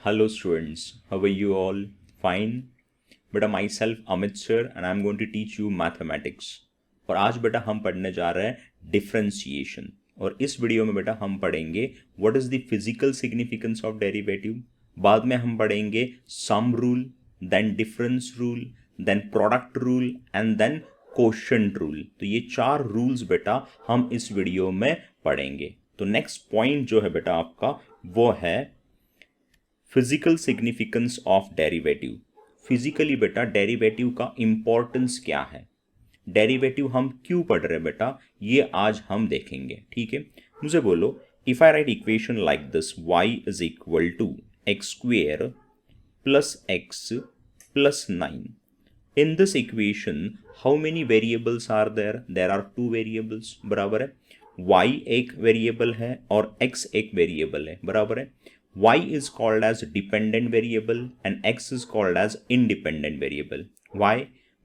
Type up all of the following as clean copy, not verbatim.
Hello students, how are you all? Fine. बेटा myself Amit sir and I'm going to teach you mathematics. और आज बेटा हम पढ़ने जा रहे हैं डिफरेंशिएशन। और इस वीडियो में बेटा हम पढ़ेंगे what is the physical significance of derivative. बाद में हम पढ़ेंगे sum rule, then difference rule, then product rule and then quotient rule. तो ये चार रूल्स बेटा हम इस वीडियो में पढ़ेंगे। तो नेक्स्ट पॉइंट जो है बेटा आपका वो है physical significance of derivative. Physically बेटा डेरिवेटिव का इंपॉर्टेंस क्या है, डेरिवेटिव हम क्यों पढ़ रहे हैं बेटा, ये आज हम देखेंगे। ठीक है, मुझे बोलो if I write equation like this y is equal to x square plus x plus 9। In this equation how many variables are there? There are 2 variables, बराबर है। y एक वेरिएबल है और x एक वेरिएबल है, बराबर है। y is called as dependent variable and x is called as independent variable. Why?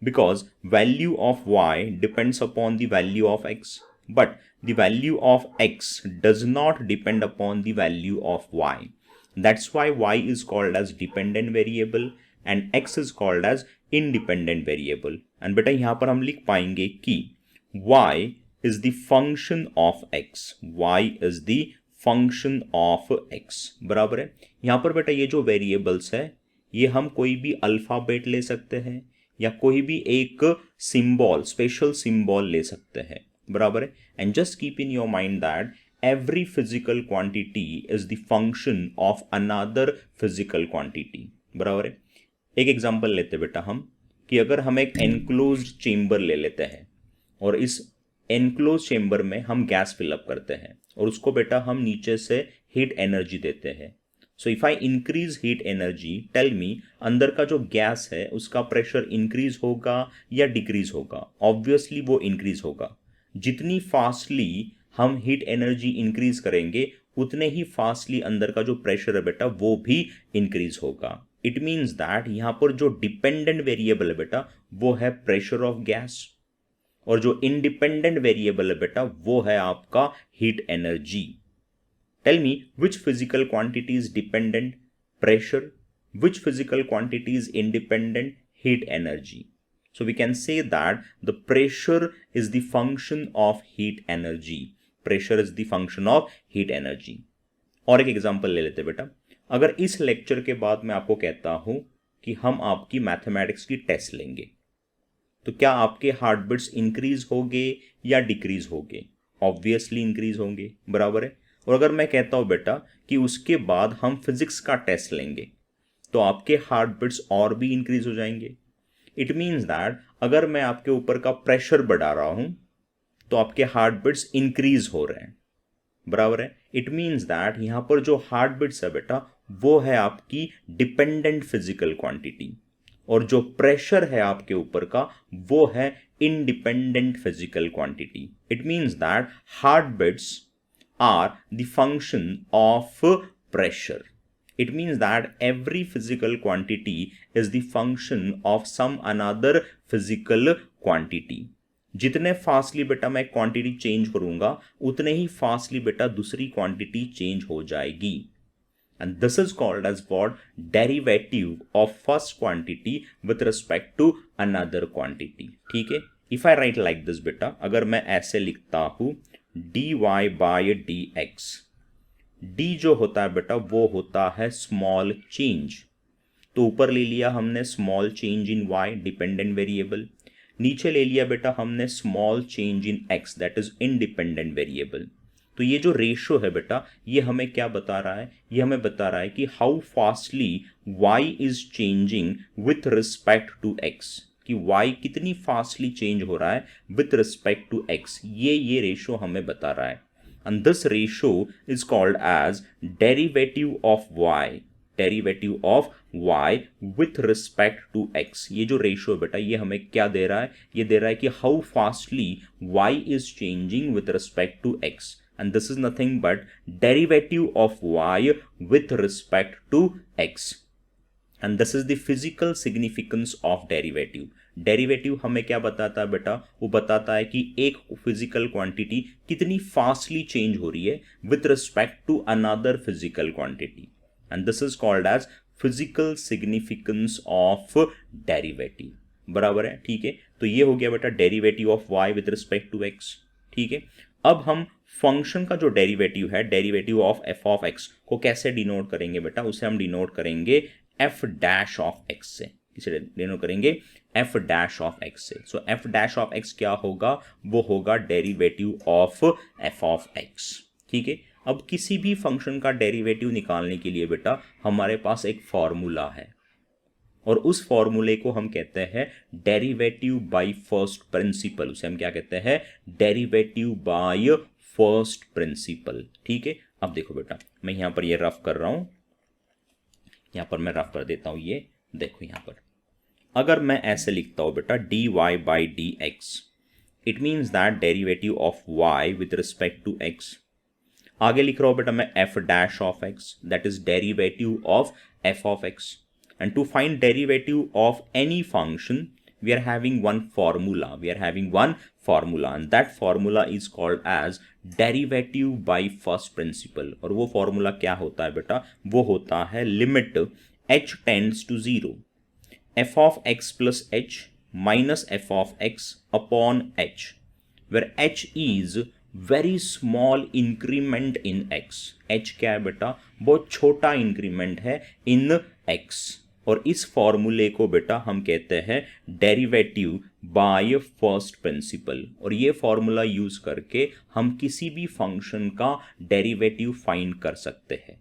Because value of y depends upon the value of x, but the value of x does not depend upon the value of y. That's why y is called as dependent variable and x is called as independent variable. And बेटा यहाँ पर हम लिख पाएंगे कि y is the function of x. y is the function of x, बराबर है। यहाँ पर बेटा ये जो वेरिएबल्स है ये हम कोई भी अल्फाबेट ले सकते हैं या कोई भी एक सिंबल, स्पेशल सिंबल ले सकते हैं, बराबर है। And just keep in your mind that every physical quantity is the function of another physical quantity, बराबर है। एक एग्जांपल लेते बेटा हम कि अगर हम एक एनक्लोज्ड चेंबर ले लेते हैं और इस एनक्लोज चेंबर में हम गैस फिलअप करते हैं और उसको बेटा हम नीचे से हीट एनर्जी देते हैं। So if I increase heat energy, tell me अंदर का जो गैस है उसका प्रेशर इंक्रीज होगा या डिक्रीज होगा? ऑब्वियसली वो इंक्रीज होगा। जितनी फास्टली हम हीट एनर्जी इंक्रीज करेंगे उतने ही फास्टली अंदर का जो प्रेशर है बेटा वो भी इंक्रीज होगा। इट मीन्स दैट यहाँ पर जो डिपेंडेंट वेरिएबल है बेटा वो है प्रेशर ऑफ गैस और जो इंडिपेंडेंट वेरिएबल है बेटा वो है आपका heat energy. Tell me which physical quantity is dependent? Pressure. Which physical quantity is independent? Heat energy. So we can say that the pressure is the function of heat energy. Pressure is the function of heat energy. और एक example ले लेते बेटा, अगर इस lecture के बाद मैं आपको कहता हूं कि हम आपकी मैथमेटिक्स की टेस्ट लेंगे तो क्या आपके हार्ट बीट्स इंक्रीज होंगे या डिक्रीज होंगे? ऑब्वियसली इंक्रीज होंगे, बराबर है। और अगर मैं कहता हूं बेटा कि उसके बाद हम फिजिक्स का टेस्ट लेंगे तो आपके हार्ट बीट्स और भी इंक्रीज हो जाएंगे। इट मीन्स दैट अगर मैं आपके ऊपर का प्रेशर बढ़ा रहा हूं तो आपके हार्ट बीट्स इंक्रीज हो रहे हैं, बराबर है। इट मीन्स दैट यहां पर जो हार्ट बीट्स है बेटा वो है आपकी डिपेंडेंट फिजिकल क्वांटिटी और जो प्रेशर है आपके ऊपर का वो है independent physical quantity. It means that heart beats are the function of pressure. It means that every physical quantity is the function of some another physical quantity. जितने fastly बेटा मैं क्वांटिटी चेंज करूंगा उतने ही फास्टली बेटा दूसरी quantity change हो जाएगी। And this is called as what? Derivative of first quantity with respect to another quantity. ठीक है, if I write like this बेटा, अगर मैं ऐसे लिखता हूं dy by dx, d जो होता है बेटा वो होता है स्मॉल चेंज। तो ऊपर ले लिया हमने small change in y, dependent variable. नीचे ले लिया बेटा हमने small change in x, that is independent variable. तो ये जो रेशो है बेटा ये हमें क्या बता रहा है? ये हमें बता रहा है कि how fastly y is changing with respect to x, कि y कितनी फास्टली चेंज हो रहा है विथ रिस्पेक्ट टू x। ये रेशो हमें बता रहा है। And this ratio is called as derivative of y, derivative of y with respect to x। ये जो रेशो है बेटा ये हमें क्या दे रहा है? ये दे रहा है कि how fastly y is changing with respect to x। And this is nothing but derivative of y with respect to x. And this is the physical significance of derivative. Derivative हमें क्या बताता है बेटा? वो बताता है कि एक फिजिकल क्वांटिटी कितनी फास्टली चेंज हो रही है with respect to another physical quantity. And this is called as physical significance of derivative, बराबर है, ठीक है। तो ये हो गया बेटा derivative of y with respect to x, ठीक है। अब हम फंक्शन का जो डेरिवेटिव है, derivative of f of x को कैसे डिनोट करेंगे बेटा, उसे हम डिनोट करेंगे f डैश ऑफ x से, किसे डिनोट करेंगे f डैश ऑफ x से। सो f डैश ऑफ x क्या होगा, वो होगा derivative of f of x, ठीक है। अब किसी भी फंक्शन का डेरिवेटिव निकालने के लिए बेटा हमारे पास एक फॉर्मूला है, और उस फॉर्मूले को हम कहते हैं डेरिवेटिव बाय फर्स्ट प्रिंसिपल, उसे हम क्या कहते हैं, डेरिवेटिव बाय फर्स्ट प्रिंसिपल, ठीक है। अब देखो बेटा मैं यहां पर ये रफ कर रहा हूं, यहां पर मैं रफ कर देता हूं, ये देखो यहां पर अगर मैं ऐसे लिखता हूं बेटा dy by d x, it means that derivative of y with respect to x। आगे लिख रहा हूं बेटा मैं f dash of x, that is derivative of f of x। And to find derivative of any function, we are having one formula. And that formula is called as derivative by first principle. और वो formula क्या होता है बेटा, वो होता है limit h tends to 0, f of x plus h minus f of x upon h, where h is very small increment in x. h क्या है बेटा, बहुत छोटा इंक्रीमेंट है in x। और इस फॉर्मूले को बेटा हम कहते हैं डेरिवेटिव बाय फर्स्ट प्रिंसिपल, और ये फॉर्मूला यूज करके हम किसी भी फंक्शन का डेरिवेटिव फाइंड कर सकते हैं,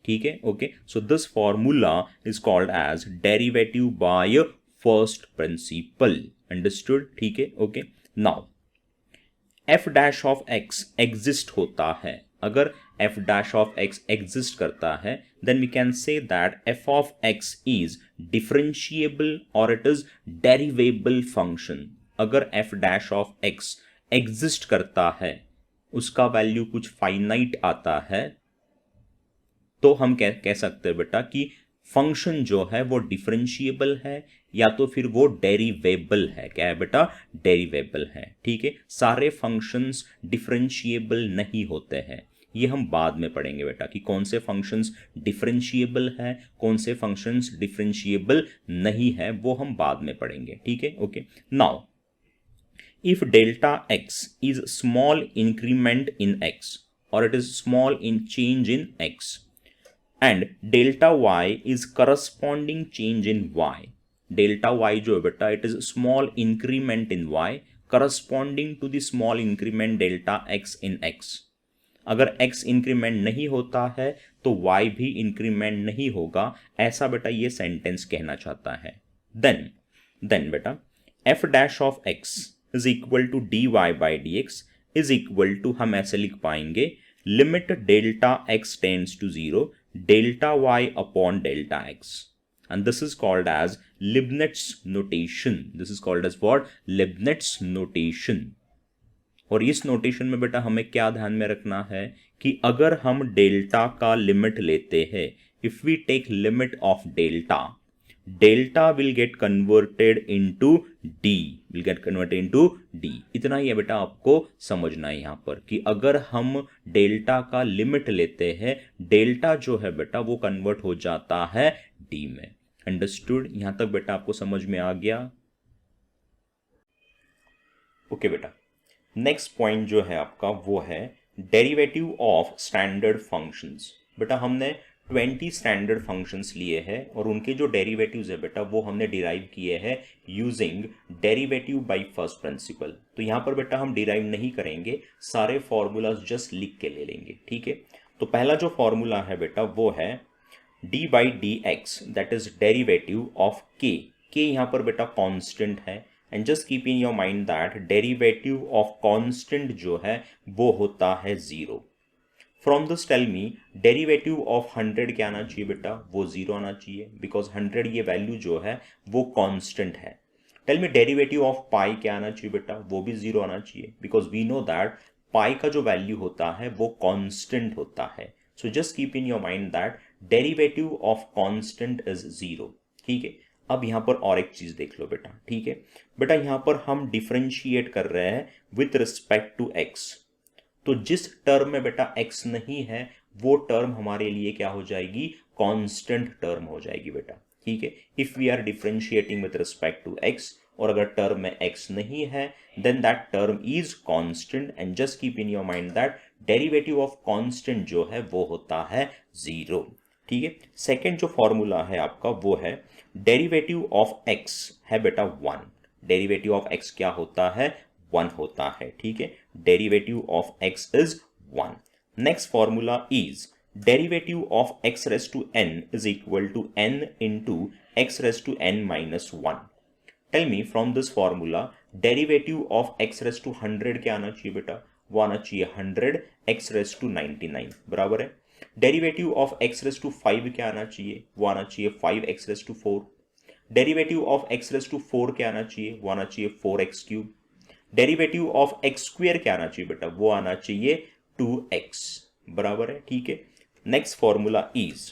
ठीक है, okay. So this formula is called as derivative by first principle, understood, ठीक है, okay. Now f dash of x exist होता है, अगर f dash of x exist करता है, then we can say that f of x is differentiable or it is derivable function। अगर f dash of x exist करता है, उसका value कुछ फाइनाइट आता है, तो हम कह सकते हैं बेटा कि फंक्शन जो है वो डिफरेंशिएबल है या तो फिर वो डेरिवेबल है। क्या है बेटा, डेरिवेबल है, ठीक है। सारे फंक्शंस डिफरेंशिएबल नहीं होते हैं, ये हम बाद में पढ़ेंगे बेटा कि कौन से फंक्शंस डिफरेंशिएबल है, कौन से फंक्शंस डिफरेंशिएबल नहीं है, वो हम बाद में पढ़ेंगे, ठीक है, okay. Now if delta x is small increment in x और it is small in change in x and delta y is corresponding change in y, delta y जो है बेटा it is small increment in y corresponding to the small increment delta x in x। अगर x increment नहीं होता है तो y भी increment नहीं होगा, ऐसा बेटा ये सेंटेंस कहना चाहता है। देन बेटा f dash of x is equal to dy by d x is equal to, हम ऐसे लिख पाएंगे limit delta x tends to 0 delta y upon delta x, and this is called as Leibniz notation। this is called as what, Leibniz notation। और इस notation में बेटा हमें क्या ध्यान में रखना है कि अगर हम डेल्टा का लिमिट लेते हैं, if we take limit of delta, delta will get converted into d, इतना ही है बेटा आपको समझना है यहां पर कि अगर हम डेल्टा का लिमिट लेते हैं, डेल्टा जो है बेटा वो कन्वर्ट हो जाता है डी में। अंडरस्टूड, यहां तक बेटा आपको समझ में आ गया, ओके बेटा। नेक्स्ट पॉइंट जो है आपका वो है डेरिवेटिव ऑफ स्टैंडर्ड फंक्शंस। बेटा हमने 20 स्टैंडर्ड फंक्शंस लिए हैं और उनके जो डेरिवेटिव्स है बेटा वो हमने डिराइव किए हैं using derivative by first principal. तो यहाँ पर बेटा हम डिराइव नहीं करेंगे, सारे फॉर्मूलाज जस्ट लिख के ले लेंगे, ठीक है। तो पहला जो फॉर्मूला है बेटा वो है d by d x, that is derivative of k. K यहाँ पर बेटा कॉन्स्टेंट है, and just keep in your mind that derivative of constant जो है वो होता है 0। From this tell me derivative of 100 क्या आना चाहिए बेटा, वो 0 आना चाहिए, बिकॉज 100 ये वैल्यू जो है वो कांस्टेंट है। Tell me derivative of pi क्या आना चाहिए बेटा, वो भी 0 आना चाहिए, because we know that pi का जो वैल्यू होता है वो कांस्टेंट होता है। So just keep in your mind that derivative of constant is 0, ठीक है। अब यहां पर और एक चीज देख लो बेटा, ठीक है बेटा, यहां पर हम डिफरेंशिएट कर रहे हैं विथ रिस्पेक्ट टू एक्स। तो जिस टर्म में बेटा x नहीं है वो टर्म हमारे लिए क्या हो जाएगी, कांस्टेंट टर्म हो जाएगी बेटा, ठीक है। If we are differentiating with respect to x, और अगर टर्म में x नहीं है then that term is constant, and just keep in your mind that derivative of constant जो है वो होता है 0, ठीक है। सेकंड जो फॉर्मूला है आपका वो है डेरिवेटिव ऑफ x है बेटा 1, डेरिवेटिव ऑफ x क्या होता है 1 होता है, ठीक है। Derivative of x is 1। Next formula is derivative of x raise to n is equal to n into x raise to n minus 1। Tell me from this formula derivative of x raise to 100 क्या आना चाहिए बेटा, वो आना चाहिए 100 x raise to 99, बराबर है। Derivative of x raise to 5 क्या आना चाहिए, वो आना चाहिए 5 x raise to 4। Derivative of x raise to 4 क्या आना चाहिए, वो आना चाहिए 4x cube. Derivative of x square क्या आना चाहिए बेटा, वो आना चाहिए 2x, बराबर है, ठीक है। Next formula is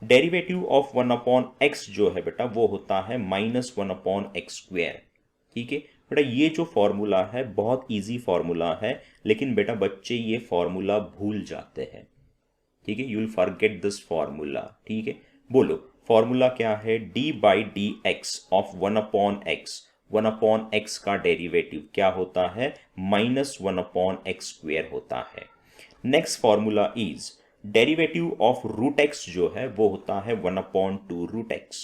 derivative of 1 upon x जो है बेटा वो होता है -1 अपॉन एक्स स्क्वेयर, ठीक है बेटा। ये जो फॉर्मूला है बहुत इजी फॉर्मूला है, लेकिन बेटा बच्चे ये फॉर्मूला भूल जाते हैं, ठीक है। You will forget this formula, ठीक है। बोलो फॉर्मूला क्या है, d by d x of 1 upon x, 1 upon x का डेरिवेटिव क्या होता है -1 अपॉन एक्स स्क्वेयर होता है। Next formula is derivative of root x जो है वो होता है 1 अपॉन 2 रूट एक्स,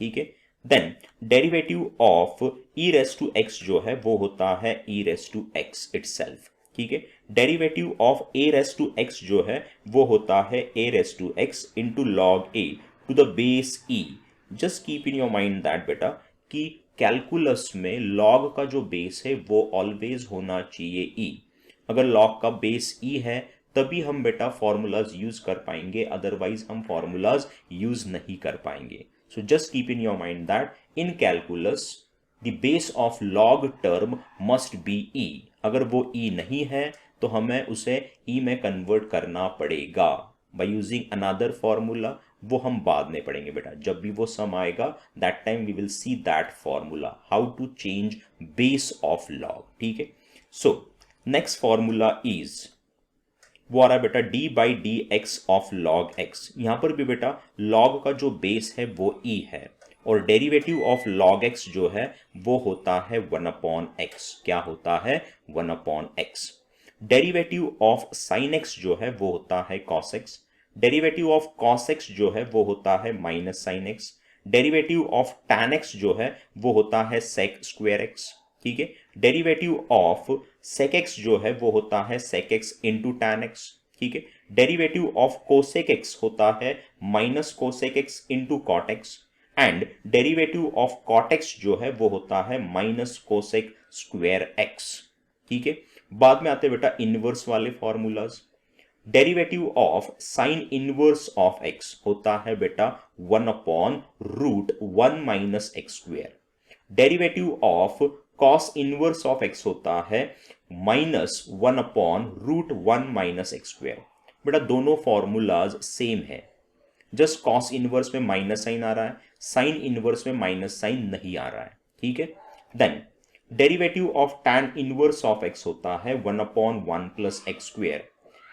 ठीक है। Then derivative of e raise to x जो है वो होता है e raise to x itself, ठीक है। Derivative of a raise to x जो है वो होता है a raise to x into log a to the base e. Just keep in your mind that बेटा कि कैलकुलस में लॉग का जो बेस है वो ऑलवेज होना चाहिए ई। अगर लॉग का बेस ई है तभी हम बेटा फॉर्मूलाज यूज कर पाएंगे, अदरवाइज हम फॉर्मूलाज यूज नहीं कर पाएंगे। So just keep in your mind that in calculus the base of log term must be e. अगर वो ई नहीं है तो हमें उसे ई में कन्वर्ट करना पड़ेगा बाय यूजिंग अनदर फॉर्मूला, वो हम बाद में पढ़ेंगे बेटा। जब भी वो सम आएगा that time we will see that formula how to change base of log, ठीक है। सो नेक्स्ट फॉर्मूला इज वो आ रहा है बेटा d by d x of log x. यहां पर भी बेटा लॉग का जो बेस है वो ई है, और डेरिवेटिव ऑफ लॉग एक्स जो है वो होता है 1 अपॉन एक्स, क्या होता है 1 upon x. Derivative of sine x जो है वो होता है cos x. Derivative of cos x जो है वो होता है minus sine x. Derivative of tan x जो है वो होता है सेक स्क्वायर एक्स, ठीक है। डेरिवेटिव ऑफ सेक एक्स जो है वो होता है sec x into tan x, ठीक है। डेरिवेटिव ऑफ कोसेक एक्स होता है minus cosec x into cot x, and derivative of cot x जो है वो होता है माइनस कोसेक स्क्वायर एक्स, ठीक है। बाद में आते बेटा इनवर्स वाले formulas. Derivative of sine inverse of x होता है बेटा 1 upon root 1 minus x square. Derivative of cos inverse of x होता है -1 upon root 1 minus x square. बेटा दोनों फॉर्मूलाज सेम है, जस्ट कॉस इनवर्स में माइनस साइन आ रहा है, साइन इनवर्स में माइनस साइन नहीं आ रहा है, ठीक है। Then derivative of tan inverse of x होता है 1 upon 1 plus x square,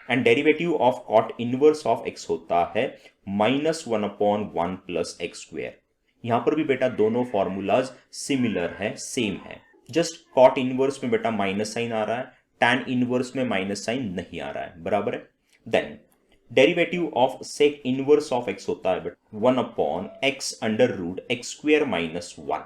and derivative of cot inverse of x होता है -1 अपॉन 1 प्लस एक्स स्क्वायर। यहां पर भी बेटा दोनों फॉर्मूलाज सिमिलर है, सेम है, जस्ट कॉट इनवर्स में बेटा माइनस साइन आ रहा है, टैन इनवर्स में माइनस साइन नहीं आ रहा है, बराबर है। Then derivative of sec inverse of x होता है बेटा 1 upon x under root x square minus 1,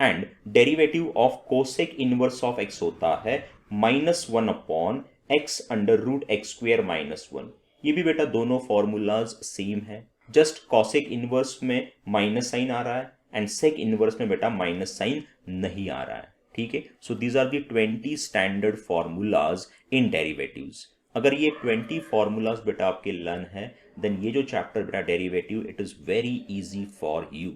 and derivative of cosec inverse of x होता है -1 upon x under root x square minus 1। ये भी बेटा दोनों फॉर्मूलाज सेम है, जस्ट कॉसेक इनवर्स में माइनस साइन आ रहा है एंड सेक इनवर्स में बेटा माइनस साइन नहीं आ रहा है, ठीक है। So these are the 20 standard formulas in derivatives. अगर ये 20 फॉर्मूलाज बेटा आपके लर्न है देन ये जो चैप्टर बेटा derivative it is very easy for you.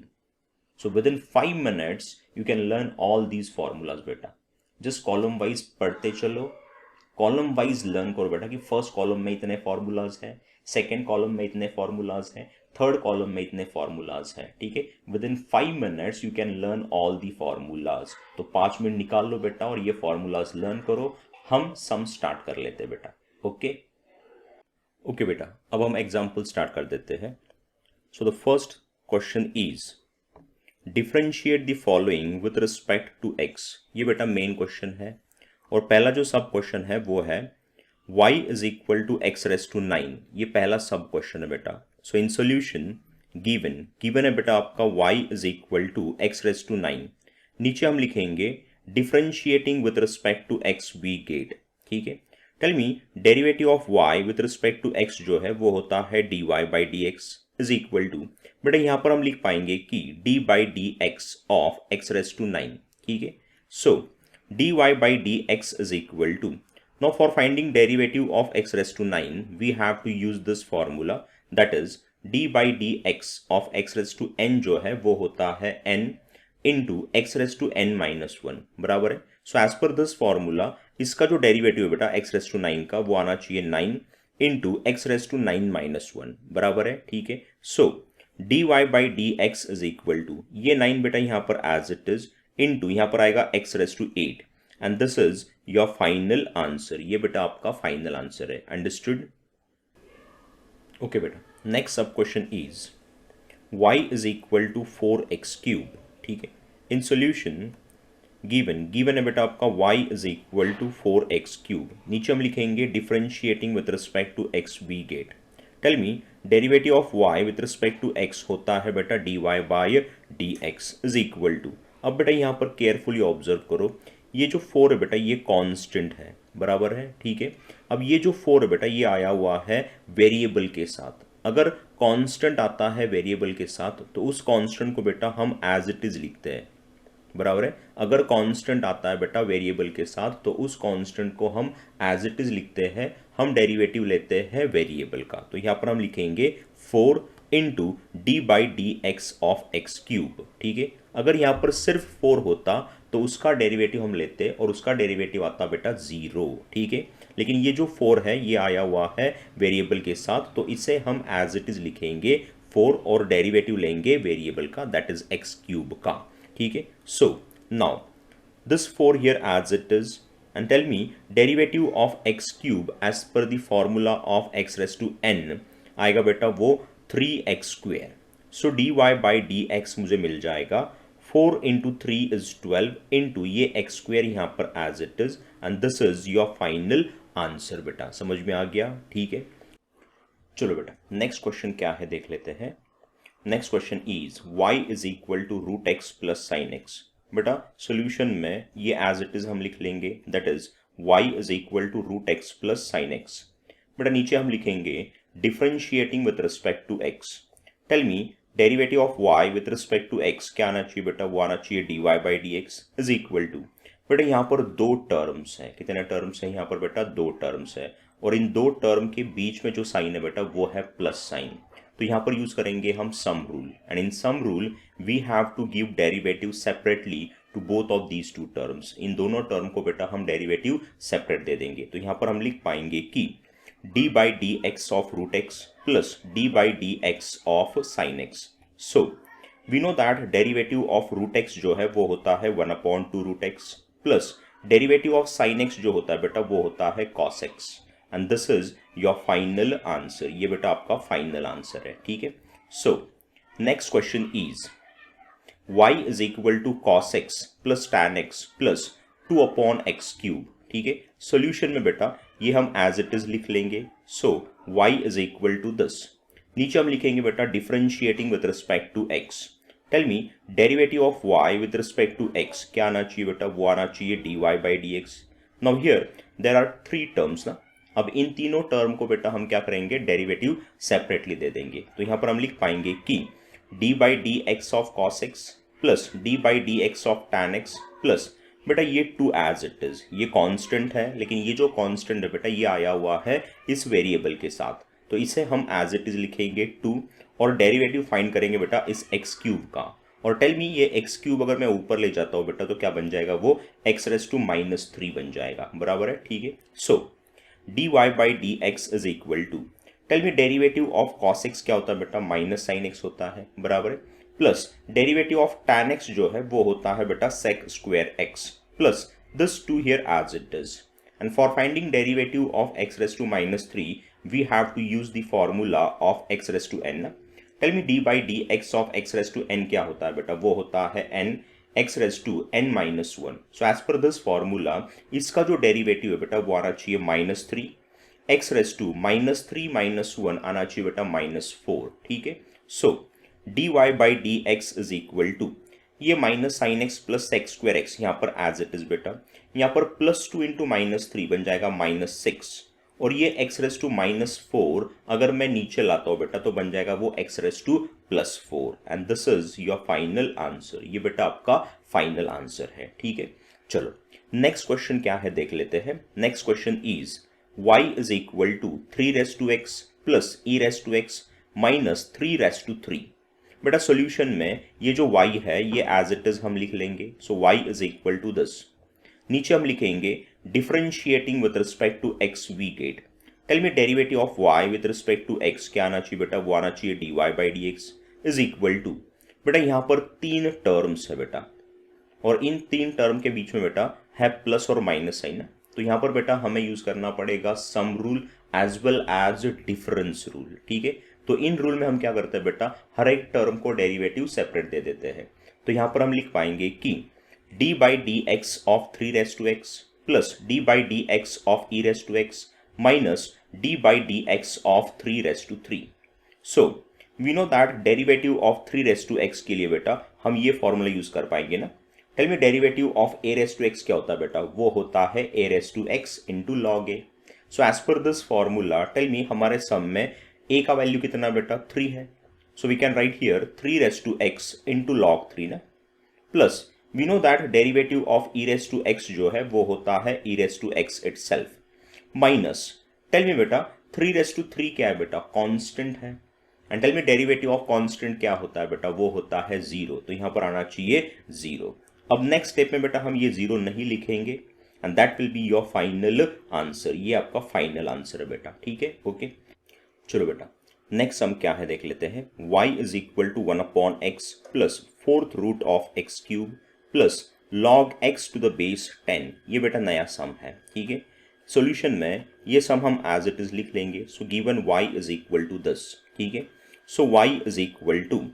So with in 5 minutes you can learn all these formulas बेटा। जस्ट कॉलम वाइज पढ़ते चलो, कॉलम वाइज लर्न करो बेटा कि फर्स्ट कॉलम में इतने फॉर्मूलाज हैं, सेकेंड कॉलम में इतने फॉर्मूलाज हैं, थर्ड कॉलम में इतने फॉर्मूलाज हैं, ठीक है। With in 5 minutes you can learn all the formulas. तो 5 मिनट निकाल लो बेटा और ये फॉर्मूलाज लर्न करो। हम सम स्टार्ट कर लेते हैं बेटा, ओके। ओके बेटा अब हम एग्जाम्पल स्टार्ट कर देते हैं। So the first question is differentiate the following with respect to x. ये बेटा मेन क्वेश्चन है और पहला जो सब क्वेश्चन है वो है y is equal to x raise to 9। ये पहला सब क्वेश्चन है बेटा। सो इन सोल्यूशन गिवन है बेटा आपका y is equal to x raise to 9। नीचे हम लिखेंगे differentiating with respect to x we get. ठीक है, tell me derivative of y with respect to x जो है वो होता है dy by d x is equal to, बेटा यहां पर हम लिख पाएंगे कि d by d x of x raise to 9। ठीक है, so d y by d x is equal to, now for finding derivative of x raise to 9 we have to use this formula, that is d by d x of x raise to n जो है वो होता है n into x raise to n minus one, बराबर है। So as पर this formula इसका जो डेरिवेटिव है बेटा एक्स रेस टू 9 का वो आना चाहिए 9 into x raise to 9 minus one, बराबर है। ठीक है, so d y by d x is equal to, ये 9 बेटा यहां पर एज इट इज इंटू यहां पर आएगा x raise to 8 and this is your final answer. ये बेटा आपका फाइनल आंसर है, अंडरस्टूड। ओके बेटा, next sub question is y is equal to 4x cube. ठीक है, इन सोल्यूशन गिवन है बेटा आपका y is equal to 4x cube. नीचे हम लिखेंगे differentiating with respect to x we get. Tell me derivative of y with respect to x होता है बेटा dy by d x is equal to. अब बेटा यहाँ पर केयरफुली ऑब्जर्व करो, ये जो 4 है बेटा ये कांस्टेंट है, बराबर है। ठीक है, अब ये जो 4 है बेटा ये आया हुआ है वेरिएबल के साथ। अगर कांस्टेंट आता है वेरिएबल के साथ तो उस कांस्टेंट को बेटा हम एज इट इज लिखते हैं, बराबर है। अगर कांस्टेंट आता है बेटा वेरिएबल के साथ तो उस कांस्टेंट को हम एज इट इज लिखते हैं, हम डेरिवेटिव लेते हैं वेरिएबल का। तो यहाँ पर हम लिखेंगे 4 into D by d x of x cube. ठीक है, अगर यहाँ पर सिर्फ 4 होता तो उसका डेरिवेटिव हम लेते और उसका डेरिवेटिव आता बेटा 0। ठीक है, लेकिन ये जो 4 है ये आया हुआ है वेरिएबल के साथ तो इसे हम एज इट इज लिखेंगे 4 और डेरिवेटिव लेंगे वेरिएबल का, दैट इज एक्स क्यूब का। ठीक है, so now this 4 here as it is and tell me derivative of x cube as per the formula of x raised to n आएगा बेटा वो 3x square। so dy by dx मुझे मिल जाएगा 4 into 3 is 12 into ये x square यहाँ पर as it is and this is your final answer। बेटा समझ में आ गया? ठीक है, चलो बेटा नेक्स्ट क्वेश्चन क्या है देख लेते हैं। Next question is y is equal to root x plus sine x. बेटा सोल्यूशन में ये एज इट इज हम लिख लेंगे, that is y is equal to root x plus sine x. बेटा नीचे हम लिखेंगे differentiating with respect to x। Tell me derivative of y with respect to x क्या आना चाहिए बेटा, वो आना चाहिए dy by d x is equal to, बेटा यहाँ पर 2 टर्म्स है। कितने टर्म्स है यहाँ पर बेटा? 2 टर्म्स है और इन 2 टर्म के बीच में जो साइन है बेटा वो है प्लस साइन। तो यहाँ पर यूज करेंगे हम sum rule and in sum rule we have to give derivative separately to both of these 2 terms. इन दोनों टर्म को बेटा हम डेरिवेटिव सेपरेट दे देंगे। तो यहाँ पर हम लिख पाएंगे कि d by d x of root x plus d by d x of sine x. So we know that derivative of root x जो है वो होता है 1/2 root x plus derivative of sine x जो होता है बेटा वो होता है cos x and this is your final answer. ये बेटा आपका फाइनल आंसर है। ठीक है, so next question is y is equal to cos x plus tan x plus 2/x cube. ठीक है, सोल्यूशन में बेटा ये हम एज इट इज लिख लेंगे। So y is equal to this, नीचे हम लिखेंगे बेटा differentiating with respect to x। Tell me derivative of y with respect to x क्या आना चाहिए बेटा, वो आना चाहिए dy by d x. Now here there are 3 terms ना, अब इन तीनों टर्म को बेटा हम क्या करेंगे डेरिवेटिव सेपरेटली दे देंगे। तो यहाँ पर हम लिख पाएंगे कि d by d x of cos x plus d by d x of tan x plus बेटा ये 2 एज इट इज, ये कांस्टेंट है लेकिन ये जो कांस्टेंट है बेटा ये आया हुआ है इस वेरिएबल के साथ तो इसे हम एज इट इज लिखेंगे 2 और डेरिवेटिव फाइंड करेंगे बेटा इस एक्स क्यूब का। और टेल मी ये एक्स क्यूब अगर मैं ऊपर ले जाता हूँ बेटा तो क्या बन जाएगा, वो एक्स रेस टू -3 बन जाएगा, बराबर है। ठीक है, so dy by d x is equal to, tell me derivative of cos x क्या होता है बेटा, माइनस साइन एक्स होता है, बराबर है, plus derivative of tan x जो है वो होता है बेटा sec square x plus this 2 here as it is and for finding derivative of x raise to -3 we have to use the formula of x raise to n। Tell me d by d x of x raise to n क्या होता है बेटा, वो होता है n x raise to n minus one. So as पर this formula इसका जो डेरिवेटिव है बेटा वो आना चाहिए -3, एक्स रेस टू -3 - 1 आना चाहिए बेटा -4। ठीक है, so d y by d x is equal to ये minus sine x plus sec square x यहाँ पर एज इट इज बेटा, यहाँ पर +2 इंटू -3 बन जाएगा -6, और ये एक्स रेस टू -4 अगर मैं नीचे लाता हूँ बेटा तो बन जाएगा वो x raise to +4, and this is your final answer. ये बेटा आपका फाइनल आंसर है। ठीक है, चलो नेक्स्ट क्वेश्चन क्या है देख लेते हैं। Next question is y is equal to 3 raise to x plus e raise to x minus 3 raise to 3। बेटा सोल्यूशन में ये जो y है ये एज इट इज हम लिख लेंगे। So y is equal to this, नीचे हम लिखेंगे differentiating with respect to x we get. Tell me derivative of y with respect to x क्या आना चाहिए बेटा, वो आना चाहिए dy by d x is equal to, बेटा यहाँ पर 3 टर्म्स है बेटा, और इन 3 टर्म के बीच में बेटा है प्लस और माइनस साइन ना, तो यहाँ पर बेटा हमें यूज करना पड़ेगा sum rule as well as difference rule. ठीक है, तो इन रूल में हम क्या करते हैं बेटा, हर एक टर्म को डेरिवेटिव सेपरेट दे देते हैं। तो यहाँ पर हम लिख पाएंगे कि d by d x of 3 raise to x plus d by d x of e raise to x minus d by d x of 3 raise to 3। So we know that derivative of 3 raise to x के लिए बेटा हम ये formula use कर पाएंगे ना। Tell me derivative of a raise to x क्या होता है बेटा, वो होता है a raise to x into log a. So as पर दिस फॉर्मूला टेल मी हमारे सम में ए का वैल्यू कितना बेटा 3 है, so we can write here 3 raise to x into log 3 ना, plus we know that derivative of e raise to x जो है वो होता है e raise to x itself, minus tell me बेटा 3 रेस टू 3 क्या है बेटा, कांस्टेंट है, and tell me derivative of constant क्या होता है बेटा, वो होता है 0, तो यहाँ पर आना चाहिए 0। अब नेक्स्ट स्टेप में बेटा हम ये 0 नहीं लिखेंगे, and that will be your final answer. ये आपका फाइनल आंसर है बेटा। ठीक है, ओके, चलो बेटा नेक्स्ट सम क्या है देख लेते हैं। y is equal to 1/x plus 4th root of x cube plus log x to the base 10। ये बेटा नया सम है। ठीक है, सॉल्यूशन में ये सम हम एज इट इज लिख लेंगे। So given y is equal to this. ठीक है, so y is equal to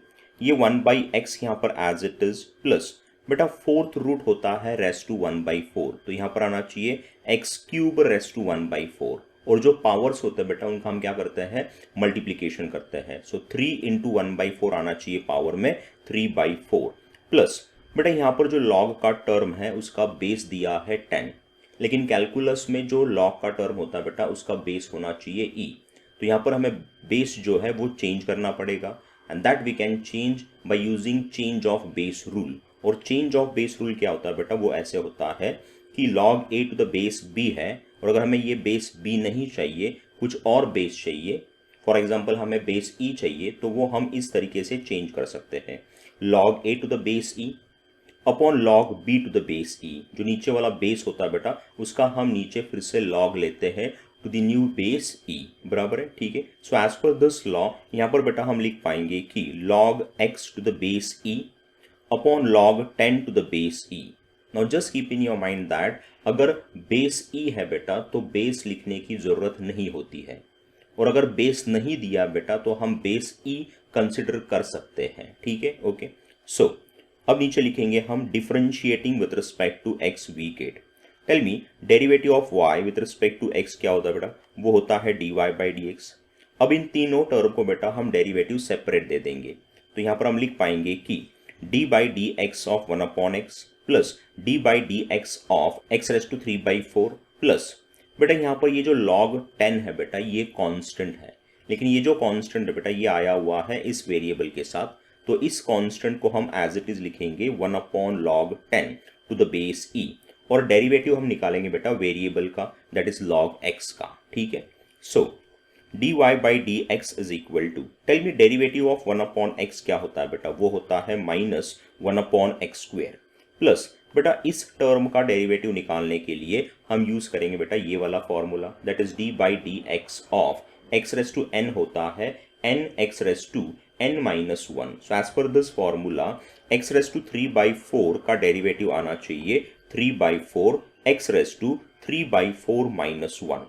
ये 1/x यहाँ पर एज इट इज प्लस बेटा 4th रूट होता है रेस टू 1/4, तो यहाँ पर आना चाहिए x क्यूब रेस टू 1/4, और जो पावर्स होते हैं बेटा उनका हम क्या करते हैं, मल्टीप्लीकेशन करते हैं। सो 3 इंटू 1/4 आना चाहिए पावर में 3/4, प्लस बेटा यहाँ पर जो लॉग का टर्म है उसका बेस दिया है 10, लेकिन कैलकुलस में जो लॉग का टर्म होता है बेटा उसका बेस होना चाहिए e, तो यहाँ पर हमें बेस जो है वो चेंज करना पड़ेगा, and that we can change by using change of base rule. और चेंज ऑफ बेस रूल क्या होता है बेटा, वो ऐसे होता है कि log a to the base b है, और अगर हमें ये बेस b नहीं चाहिए, कुछ और बेस चाहिए, फॉर एग्जांपल हमें बेस e चाहिए, तो वो हम इस तरीके से चेंज कर सकते हैं, log a to the base e upon log b to the base e। जो नीचे वाला बेस होता है बेटा उसका हम नीचे फिर से log लेते हैं to the new base e, बराबर है। ठीक है, सो एज पर दिस लॉ यहाँ पर बेटा हम लिख पाएंगे कि log x to the base e upon log 10 to the base e। Now just keep in your mind that अगर बेस e है बेटा तो बेस लिखने की जरूरत नहीं होती है, और अगर बेस नहीं दिया बेटा तो हम बेस e कंसिडर कर सकते हैं। ठीक है, ओके, सो अब नीचे लिखेंगे हम differentiating with respect to x we get. Tell me derivative of y with respect to x क्या होता है बेटा, वो होता है dy बाई डी एक्स। अब इन तीनों टर्म को बेटा हम डेरिवेटिव सेपरेट दे देंगे, तो यहाँ पर हम लिख पाएंगे कि d by d x of 1/x plus d by d x of x raise to 3/4 plus बेटा यहाँ पर ये जो log 10 है बेटा ये कांस्टेंट है, लेकिन ये जो कांस्टेंट है बेटा ये आया हुआ है इस वेरिएबल के साथ, तो इस कांस्टेंट को हम एज इट इज लिखेंगे 1/log 10 to the base e, और डेरिवेटिव हम निकालेंगे बेटा वेरिएबल का, दैट इज log x का। ठीक है, so dy by d x is equal to, tell me derivative of 1/x क्या होता है बेटा, वो होता है -1/x², प्लस बेटा इस टर्म का डेरिवेटिव निकालने के लिए हम यूज करेंगे बेटा ये वाला formula, that is d by d x of x raise to n होता है n x raise to n-1। So as पर this formula x raise to 3/4 का डेरिवेटिव आना चाहिए 3/4 x रेस टू 3/4 - 1,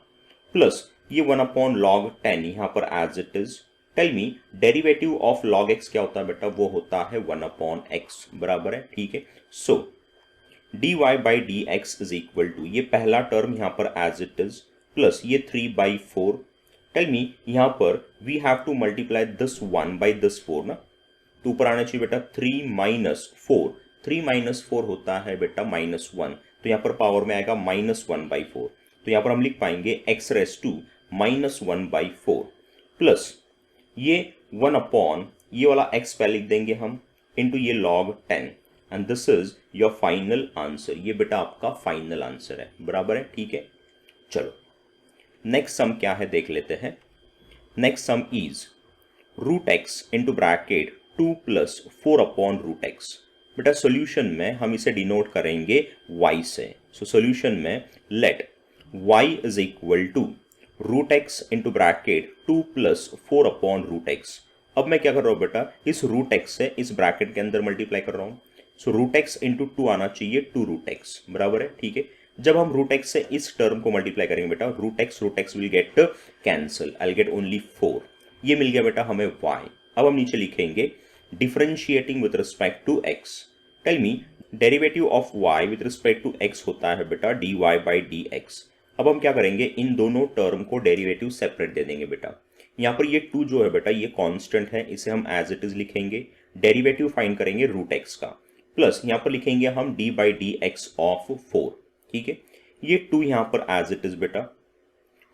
प्लस ये 1/log 10 यहाँ पर as it is tell me derivative of log x क्या होता है बेटा, वो होता है 1/x, बराबर है, ठीक है। So dy by d x is equal to, ये पहला टर्म यहाँ पर एज इट इज, प्लस ये 3/4। टेल मी यहाँ पर we have to multiply this 1 by this 4 ना, तो ऊपर आना चाहिए बेटा 3 माइनस 4, 3 माइनस 4 होता है बेटा -1, तो यहाँ पर पावर में आएगा -1/4, तो यहाँ पर हम लिख पाएंगे x रेस टू -1/4 प्लस ये 1 अपॉन ये वाला x पहले लिख देंगे हम इंटू ये log 10, and this is your final answer. ये बेटा आपका फाइनल आंसर है, बराबर है, ठीक है। चलो नेक्स्ट सम क्या है देख लेते हैं। Next sum is root x into bracket 2 plus 4 upon root x. बेटा सोल्यूशन में हम इसे डिनोट करेंगे y से। सो सोल्यूशन में let y is equal to root x into bracket 2 plus 4 upon root x. अब मैं क्या कर रहा हूँ बेटा, इस रूट एक्स से इस ब्रैकेट के अंदर मल्टीप्लाई कर रहा हूँ। सो रूट एक्स इंटू 2 आना चाहिए 2 रूट एक्स, बराबर है, ठीक है। जब हम रूट एक्स से इस टर्म को मल्टीप्लाई करेंगे बेटा, root x will get cancel, I will get only 4। ये मिल गया बेटा हमें y। अब हम नीचे लिखेंगे differentiating with respect to x। Tell me derivative of y with respect to x होता है बेटा dy बाई डी एक्स। अब हम क्या करेंगे, इन दोनों टर्म को डेरिवेटिव सेपरेट दे देंगे बेटा। यहाँ पर ये 2 जो है बेटा ये कांस्टेंट है, इसे हम एज इट इज लिखेंगे। डेरिवेटिव फाइंड करेंगे रूट एक्स का, प्लस यहाँ पर लिखेंगे हम d by d x of 4, ठीक है। ये 2 यहाँ पर एज इट इज बेटा।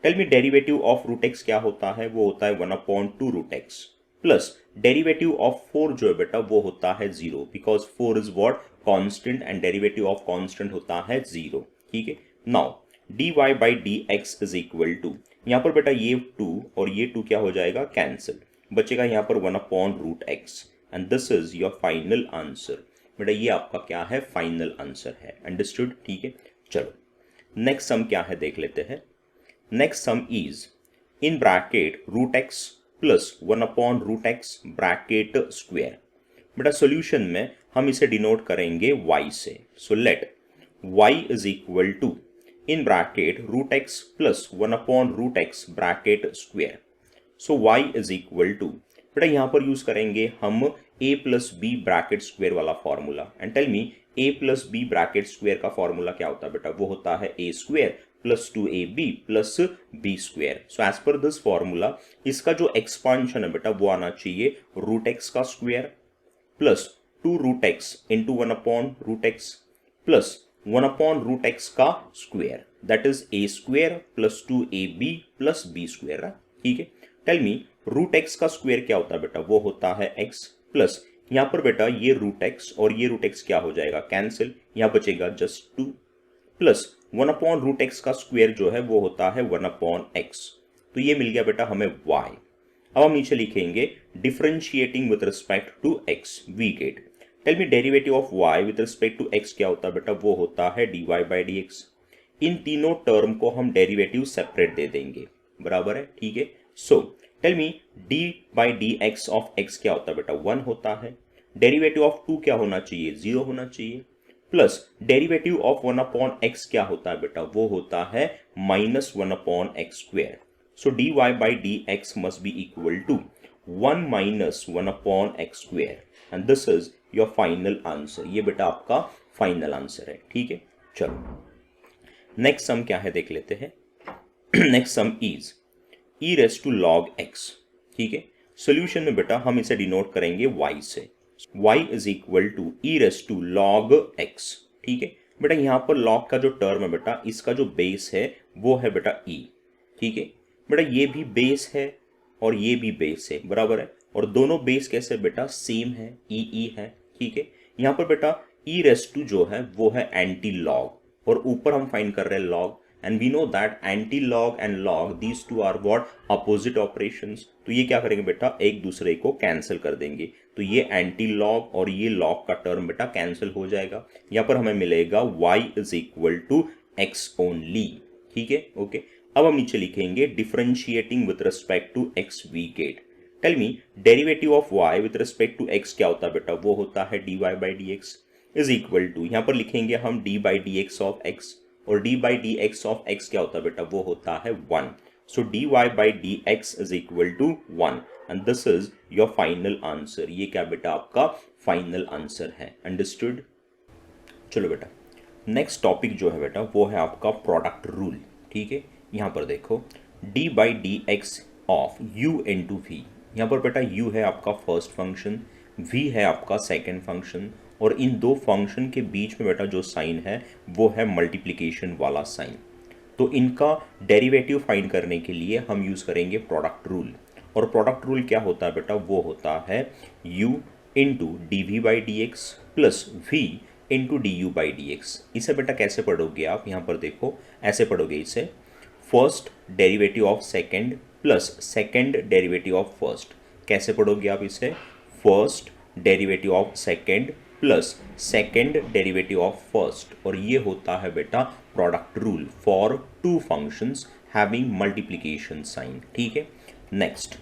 Tell me derivative of root x क्या होता है, वो होता है 1/2 root x, plus derivative of 4 जो है बेटा वो होता है 0, because 4 is what, constant, and derivative of constant होता है 0, ठीक है। Now dy by d x is equal to, यहाँ पर बेटा ये 2 और ये 2 क्या हो जाएगा, कैंसिल, बचेगा यहाँ पर 1/√x, and this is your final answer. बेटा ये आपका क्या है, फाइनल आंसर है, अंडरस्टूड, ठीक है। चलो नेक्स्ट सम क्या है देख लेते हैं। Next sum is in bracket root x plus 1/√x bracket square. बेटा सोल्यूशन में हम इसे डिनोट करेंगे y से। So let y is equal to in bracket root x plus 1/√x bracket square. So y is equal to, बेटा यहाँ पर use करेंगे हम a plus b bracket square वाला formula, and tell me a plus b bracket square का formula क्या होता है बेटा, वो होता है a square plus 2ab plus b square. So as पर दिस फॉर्मूला इसका जो एक्सपांशन है बेटा वो आना चाहिए रूट एक्स का square plus 2√x into 1/√x plus 1/√x का square, that is a square plus 2ab plus b square, ठीक है। टेल मी रूट एक्स का स्क्वेयर क्या होता है बेटा, वो होता है x, प्लस यहाँ पर बेटा ये रूट एक्स और ये रूट एक्स क्या हो जाएगा, कैंसिल, यहाँ बचेगा जस्ट 2, प्लस 1/√x का स्क्वेयर जो है वो होता है 1/x, तो ये मिल गया बेटा हमें y। अब हम नीचे लिखेंगे differentiating with respect to x, we get, tell me derivative of y with respect to x क्या होता है बेटा, वो होता है dy बाई डी एक्स। इन तीनों टर्म को हम डेरिवेटिव सेपरेट दे देंगे, बराबर है, ठीक है। So tell me d by d x of x क्या होता है बेटा, 1 होता है। डेरिवेटिव ऑफ 2 क्या होना चाहिए, 0 होना चाहिए, प्लस डेरिवेटिव ऑफ 1/x क्या होता है बेटा, वो होता है -1/x square. So dy by d x must be equal to 1 minus 1/x square, and this is your final answer. ये बेटा आपका फाइनल आंसर है, ठीक है। चलो नेक्स्ट सम क्या है देख लेते हैं। Next sum is e raise to log x, ठीक है। सोल्यूशन में बेटा हम इसे डिनोट करेंगे y से। y is equal to e raise to log x, ठीक है। बेटा यहाँ पर log का जो टर्म है बेटा, इसका जो बेस है वो है बेटा e, ठीक है। बेटा ये भी बेस है और ये भी बेस है, बराबर है, और दोनों बेस कैसे बेटा, सेम है, ई है, ठीक है। यहाँ पर बेटा e रेस टू जो है वो है एंटी लॉग, और ऊपर हम फाइंड कर रहे हैं log, and we know that antilog and log these two are what, opposite operations. तो ये क्या करेंगे बेटा, एक दूसरे को कैंसिल कर देंगे, तो ये एंटी लॉग और ये लॉग का टर्म बेटा कैंसिल हो जाएगा। यहाँ पर हमें मिलेगा y is equal to x only, ठीक है, ओके। अब हम नीचे लिखेंगे differentiating with respect to x, we get, tell me derivative of y with respect to x क्या होता है बेटा, वो होता है dy by d x is equal to, यहाँ पर लिखेंगे हम d by d x of x, और d by d x of x क्या होता है बेटा, वो होता है 1। So dy by d x is equal to 1, and this is your final answer. ये क्या बेटा आपका फाइनल आंसर है, अंडरस्टूड। चलो बेटा नेक्स्ट टॉपिक जो है बेटा वो है आपका प्रोडक्ट रूल। ठीक है, यहाँ पर देखो d by d x of u into v. यहाँ पर बेटा u है आपका फर्स्ट फंक्शन, v है आपका सेकेंड फंक्शन, और इन दो फंक्शन के बीच में बेटा जो साइन है वो है मल्टीप्लिकेशन वाला साइन। तो इनका डेरिवेटिव फाइंड करने के लिए हम यूज़ करेंगे प्रोडक्ट रूल। और प्रोडक्ट रूल क्या होता है बेटा, वो होता है u into d v by d x plus v into d u by d x. इसे बेटा कैसे पढ़ोगे आप, यहाँ पर देखो ऐसे पढ़ोगे इसे, first derivative of second plus second derivative of first. कैसे पढ़ोगे आप इसे, first derivative of second plus second derivative of first. और ये होता है बेटा product rule for two functions having multiplication sign. ठीक है, नेक्स्ट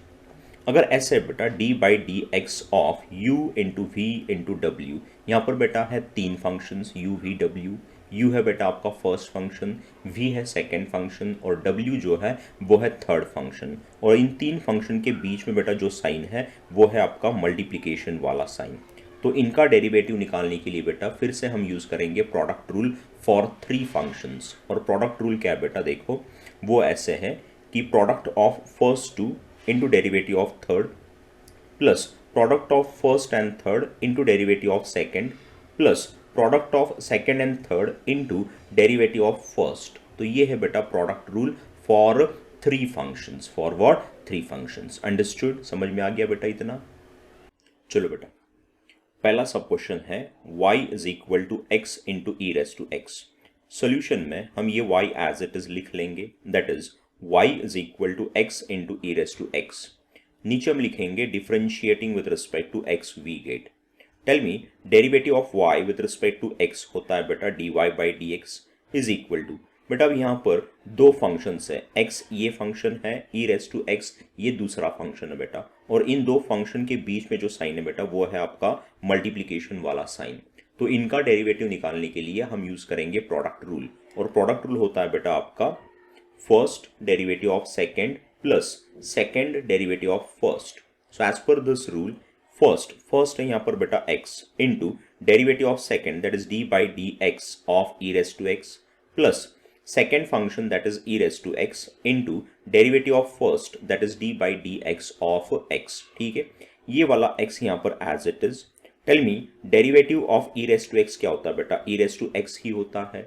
अगर ऐसे बेटा d by d x of u into v into डब्ल्यू, यहाँ पर बेटा है तीन फंक्शंस यू वी डब्ल्यू। u है बेटा आपका फर्स्ट फंक्शन, v है सेकेंड फंक्शन, और w जो है वो है थर्ड फंक्शन। और इन तीन फंक्शन के बीच में बेटा जो साइन है वो है आपका मल्टीप्लिकेशन वाला साइन। तो इनका डेरिवेटिव निकालने के लिए बेटा फिर से हम यूज़ करेंगे product rule for three functions. और प्रोडक्ट रूल क्या है बेटा, देखो वो ऐसे है कि product of first two into derivative of third plus product of first and third into derivative of second plus product of second and third into derivative of first. तो ये है बेटा product rule for three functions. For what, three functions, understood, समझ में आ गया बेटा इतना। चलो बेटा पहला सब क्वेश्चन है y is equal to x into e raise to x. Solution में हम ये y एज इट इज लिख लेंगे, that is y is equal to x into e raise to x. नीचे हम लिखेंगे differentiating with respect to x we get. Tell me derivative of y with respect to x होता है बेटा dy by d x is equal to, बेटा अब यहाँ पर दो फंक्शंस है, x ये फंक्शन है, e रेस टू x ये दूसरा फंक्शन है बेटा। और इन दो फंक्शन के बीच में जो साइन है बेटा वो है आपका मल्टीप्लिकेशन वाला साइन। तो इनका डेरिवेटिव निकालने के लिए हम यूज करेंगे प्रोडक्ट रूल। और प्रोडक्ट रूल होता है बेटा आपका first derivative of second plus second derivative of first. So as पर दिस रूल फर्स्ट है यहाँ पर बेटा x into derivative of second that is d by d x of e raise to x plus second function that is e raise to x into derivative of first that is d by d x of x. ठीक है, ये वाला x यहाँ पर as it is. Tell me derivative of e raise to x क्या होता है बेटा, ई रेस टू एक्स ही होता है,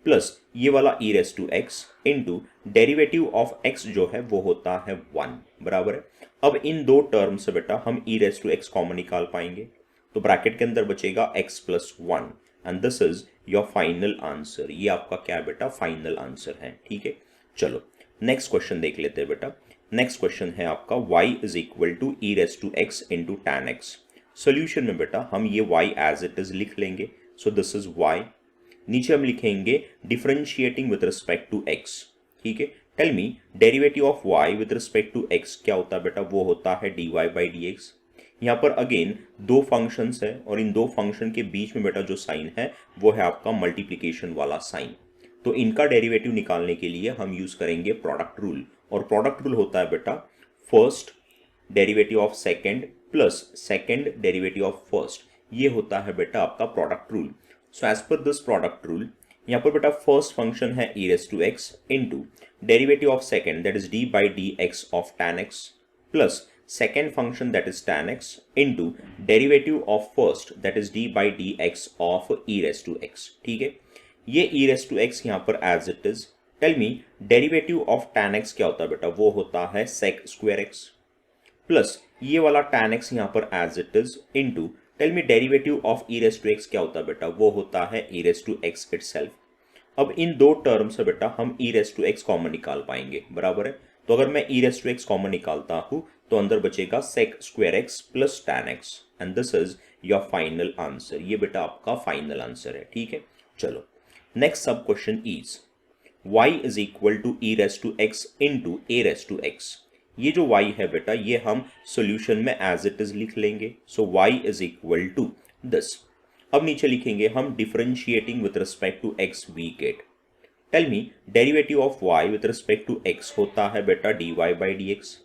प्लस ये वाला e raise to x into derivative of x जो है वो होता है 1, बराबर है। अब इन दो टर्म से बेटा हम e raise to x common निकाल पाएंगे, तो ब्रैकेट के अंदर बचेगा x plus 1 and this is your final answer. ये आपका क्या है बेटा, फाइनल आंसर है। ठीक है, चलो नेक्स्ट क्वेश्चन देख लेते हैं बेटा। नेक्स्ट क्वेश्चन है आपका y is equal to e raise to x into tan x. Solution में बेटा हम ये y एज इट इज लिख लेंगे, सो दिस इज y। नीचे हम लिखेंगे differentiating with respect to x। ठीक है, tell me derivative of y with respect to x क्या होता है बेटा, वो होता है dy बाई डी एक्स। यहाँ पर अगेन दो फंक्शंस है और इन दो फंक्शन के बीच में बेटा जो साइन है वो है आपका मल्टीप्लिकेशन वाला साइन। तो इनका डेरिवेटिव निकालने के लिए हम यूज करेंगे प्रोडक्ट रूल। और प्रोडक्ट रूल होता है बेटा first derivative of second plus second derivative of first. ये होता है बेटा आपका प्रोडक्ट रूल। सो एज पर दिस प्रोडक्ट रूल यहाँ पर बेटा फर्स्ट फंक्शन है e raise to x into derivative of second that is d by d x of tan x plus second function that is tan x into derivative of first that is d by dx of e raised to x। ठीक है, ये e raised to x यहाँ पर as it is। tell me derivative of tan x क्या होता है बेटा, वो होता है sec square x प्लस ये वाला tan x यहाँ पर as it is into tell me derivative of e raised to x क्या होता है बेटा, वो होता है e raised to x itself। अब इन दो टर्म से बेटा हम e raised to x common निकाल पाएंगे, बराबर है। तो अगर मैं e raised to x common निकालता हूं तो अंदर बचेगा sec square x plus tan x and this is your final answer. ये बेटा आपका फाइनल आंसर है। ठीक है, चलो next sub question is y is equal to e raise to x into a raise to x. ये जो y है बेटा ये हम सोल्यूशन में एज इट इज लिख लेंगे, so y is equal to this. अब नीचे लिखेंगे हम differentiating with respect to x we get. Tell me derivative of y with respect to x होता है बेटा dy बाई डी एक्स।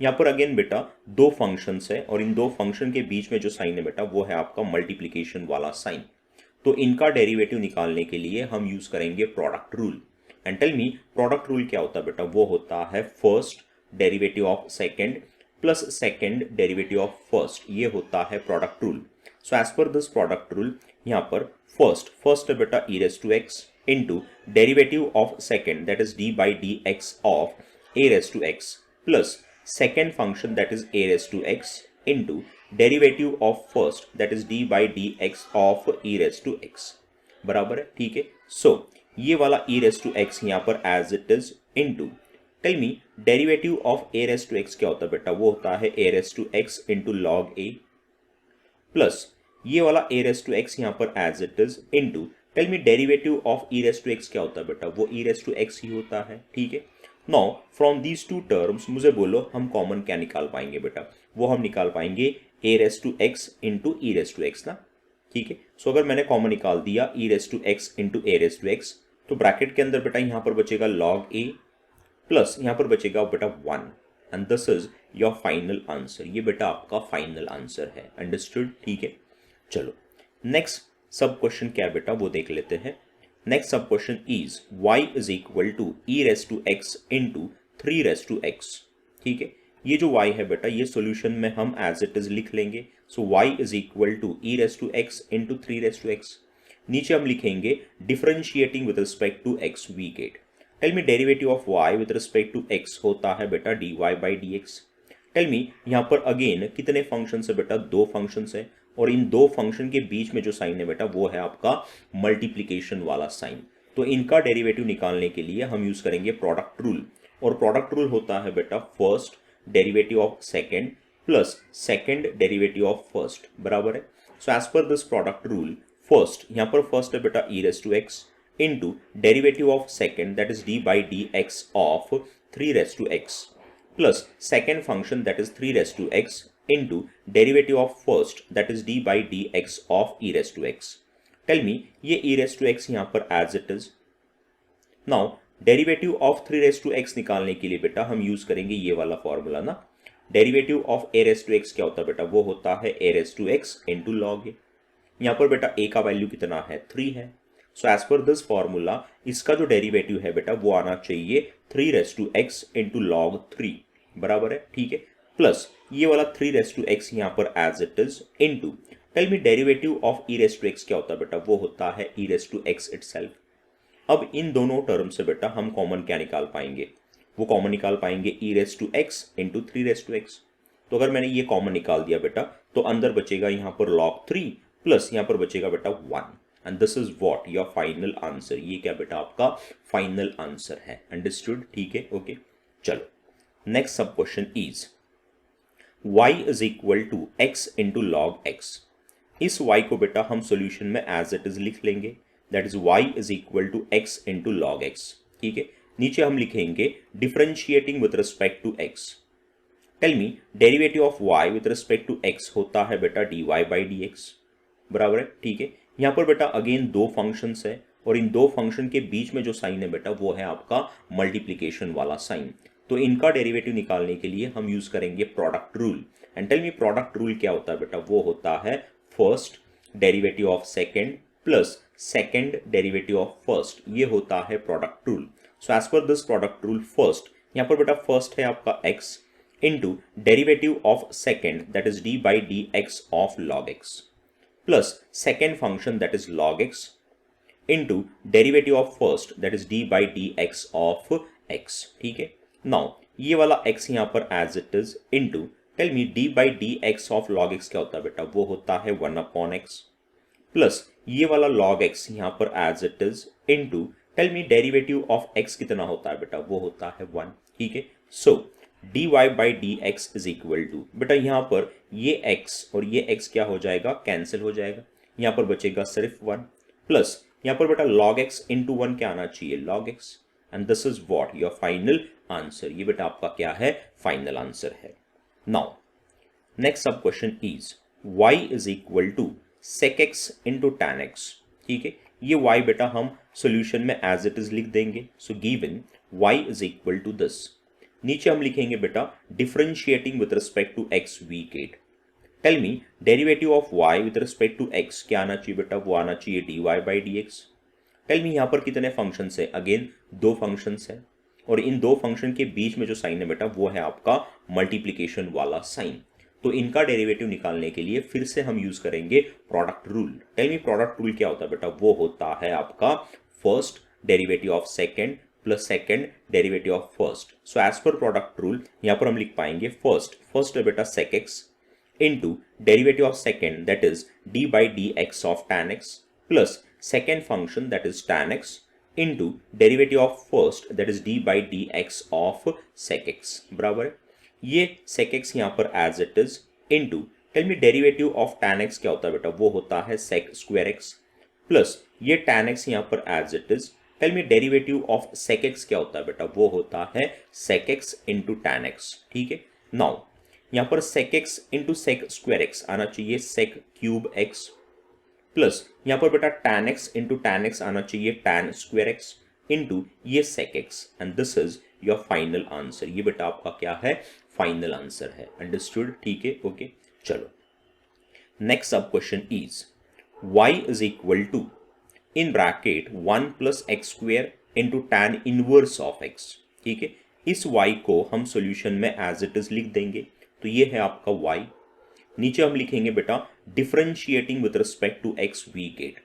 यहाँ पर अगेन बेटा दो फंक्शंस है और इन दो फंक्शन के बीच में जो साइन है बेटा वो है आपका मल्टीप्लीकेशन वाला साइन। तो इनका डेरिवेटिव निकालने के लिए हम यूज करेंगे product rule. And tell me product rule क्या होता है बेटा, वो होता है first derivative of second plus second derivative of first, ये होता है प्रोडक्ट रूल। सो एज पर दिस प्रोडक्ट रूल यहाँ पर फर्स्ट है बेटा e raise to x into derivative of second that is d by d x of a raise to x plus second function that is a raise to x into derivative of first that is d by d x of e raise to x, बराबर है, ठीक है। सो ये वाला e raise to x यहाँ पर as it is into tell me derivative of a raise to x क्या होता है बेटा, वो होता है a raise to x into log a plus ये वाला a रेज टू एक्स यहाँ पर as it is into tell me derivative of e raise to x क्या होता है बेटा, वो e रेज टू एक्स ही होता है, ठीक है। Now from these two terms मुझे बोलो हम कॉमन क्या निकाल पाएंगे बेटा, वो हम निकाल पाएंगे a raise to x into e raise to x ना, ठीक है। सो अगर मैंने कॉमन निकाल दिया e raise to x into a raise to x, तो ब्रैकेट के अंदर बेटा यहाँ पर बचेगा log a प्लस यहाँ पर बचेगा बेटा 1 and this is your final answer. ये बेटा आपका फाइनल आंसर है, अंडरस्टूड, ठीक है। चलो नेक्स्ट सब क्वेश्चन क्या है बेटा वो देख लेते हैं। Next sub question is y is equal to e raise to x into 3 raise to x, ठीक है। ये जो y है बेटा ये सॉल्यूशन में हम एज इट इज लिख लेंगे। So y is equal to e raise to x into 3 raise to x, नीचे हम लिखेंगे differentiating with respect to x we get. Tell me derivative of y with respect to x होता है बेटा dy by dx। Tell me यहाँ पर again कितने function है बेटा, दो फंक्शन है और इन दो फंक्शन के बीच में जो साइन है बेटा वो है आपका मल्टीप्लीकेशन वाला साइन। तो इनका डेरिवेटिव निकालने के लिए हम यूज करेंगे प्रोडक्ट रूल और प्रोडक्ट रूल होता है बेटा first derivative of second plus second derivative of first, बराबर है। सो एज पर दिस प्रोडक्ट रूल फर्स्ट यहाँ पर फर्स्ट है बेटा e raise to x into derivative of second that is d by d x of 3 raise to x plus second function that is 3 raise to x into derivative of first that is d by d x of e raise to x. Tell me ये e raise to x यहाँ पर as it is. Now derivative of 3 raise to x निकालने के लिए बेटा हम use करेंगे ये वाला फॉर्मूला ना, derivative of a raise to x क्या होता है बेटा, वो होता है a raise to x into log a. यहाँ पर बेटा a का वैल्यू कितना है, 3 है। सो एज पर दिस फॉर्मूला इसका जो डेरिवेटिव है बेटा वो आना चाहिए 3 raise to x into log 3, बराबर है, ठीक है। प्लस ये वाला 3 रेज टू एक्स यहाँ पर as it is into tell me derivative of e raise to x क्या होता है बेटा, वो होता है e raise to x itself. अब इन दोनों टर्म से बेटा हम कॉमन क्या निकाल पाएंगे, वो कॉमन निकाल पाएंगे e raise to x into 3 raise to x. तो अगर मैंने ये कॉमन निकाल दिया बेटा तो अंदर बचेगा यहाँ पर log 3 प्लस यहाँ पर बचेगा बेटा 1 and this is what your final answer. ये क्या बेटा आपका फाइनल आंसर है, अंडरस्टूड, ठीक है, ओके। चलो next sub question is y is equal to x into log x। इस y को बेटा हम सॉल्यूशन में एज इट इज लिख लेंगे, that is y is equal to x into log x, ठीक है। नीचे हम लिखेंगे differentiating with respect to x। Tell me derivative of y with respect to x होता है बेटा dy बाई dx, बराबर है, ठीक है। यहाँ पर बेटा अगेन दो फंक्शंस है और इन दो फंक्शन के बीच में जो साइन है बेटा वो है आपका मल्टीप्लीकेशन वाला साइन। तो इनका डेरिवेटिव निकालने के लिए हम यूज करेंगे product rule. And tell me product rule क्या होता है बेटा, वो होता है first derivative of second plus second derivative of first, ये होता है प्रोडक्ट रूल। सो एज पर दिस प्रोडक्ट रूल फर्स्ट यहाँ पर बेटा फर्स्ट है आपका x into derivative of second that is d by d x of log x plus second function that is log x into derivative of first that is d by d x of x, ठीक है। Now ये वाला x यहाँ पर as it is into tell me d by d x of log x क्या होता है बेटा, वो होता है 1 अपॉन x प्लस ये वाला log x यहाँ पर as it is into tell me derivative of x कितना होता है बेटा, वो होता है 1, ठीक है। So dy by d x is equal to बेटा यहाँ पर ये x और ये x क्या हो जाएगा, कैंसिल हो जाएगा, यहाँ पर बचेगा सिर्फ 1 प्लस यहाँ पर बेटा log x इंटू 1 क्या आना चाहिए, log x and this is what your final answer. ये बेटा आपका क्या है, फाइनल आंसर है। Now next sub question is y is equal to sec x इंटू tan x, ठीक है। ये y बेटा हम सॉल्यूशन में एज इट इज लिख देंगे। So given y is equal to this. नीचे हम लिखेंगे बेटा differentiating with respect to x week 8। Tell me derivative of y with respect to x क्या आना चाहिए बेटा, वो आना चाहिए dy by d x. Tell me यहाँ पर कितने फंक्शंस है, अगेन दो फंक्शंस है, और इन दो फंक्शन के बीच में जो साइन है बेटा वो है आपका मल्टीप्लीकेशन वाला साइन। तो इनका डेरिवेटिव निकालने के लिए फिर से हम यूज करेंगे product rule. Tell me product rule क्या होता है बेटा, वो होता है आपका first derivative of second plus second derivative of first. So as per product rule यहाँ पर हम लिख पाएंगे फर्स्ट है बेटा sec x into derivative of second that is d by dx of tan x plus second function that is tan x into derivative of first that is d by dx of sec x बराबर है। ये sec x यहाँ पर as it is into tell me derivative of tan x क्या होता है बेटा, वो होता है sec square x plus ये tan x यहाँ पर as it is tell me derivative of sec x क्या होता है बेटा, वो होता है sec x into tan x। ठीक है, नाउ यहां पर sec x into sec square x आना चाहिए sec क्यूब x प्लस यहां पर बेटा tan x इंटू tan x आना चाहिए tan स्क्वायर x इंटू ये sec x and this is your final answer. ये बेटा आपका क्या है, फाइनल आंसर है। अंडरस्टूड, ठीक है, ओके। चलो next sub question is y is equal to in bracket 1 plus x square into tan inverse of x। ठीक है, इस y को हम सॉल्यूशन में एज इट इज लिख देंगे। तो ये है आपका y। नीचे हम लिखेंगे बेटा differentiating with respect to x week 8।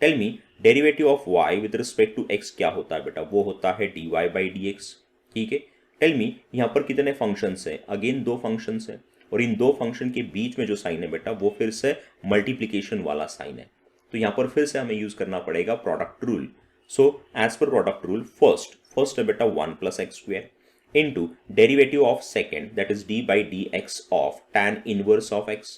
Tell me derivative of y with respect to x क्या होता है बेटा, वो होता है dy बाई डी एक्स। ठीक है, टेल मी यहाँ पर कितने फंक्शंस हैं, अगेन दो फंक्शंस हैं, और इन दो फंक्शन के बीच में जो साइन है बेटा वो फिर से मल्टीप्लीकेशन वाला साइन है। तो यहाँ पर फिर से हमें यूज करना पड़ेगा product rule. So as per product rule first है बेटा 1 plus x square into derivative of second that is d by dx of tan inverse of x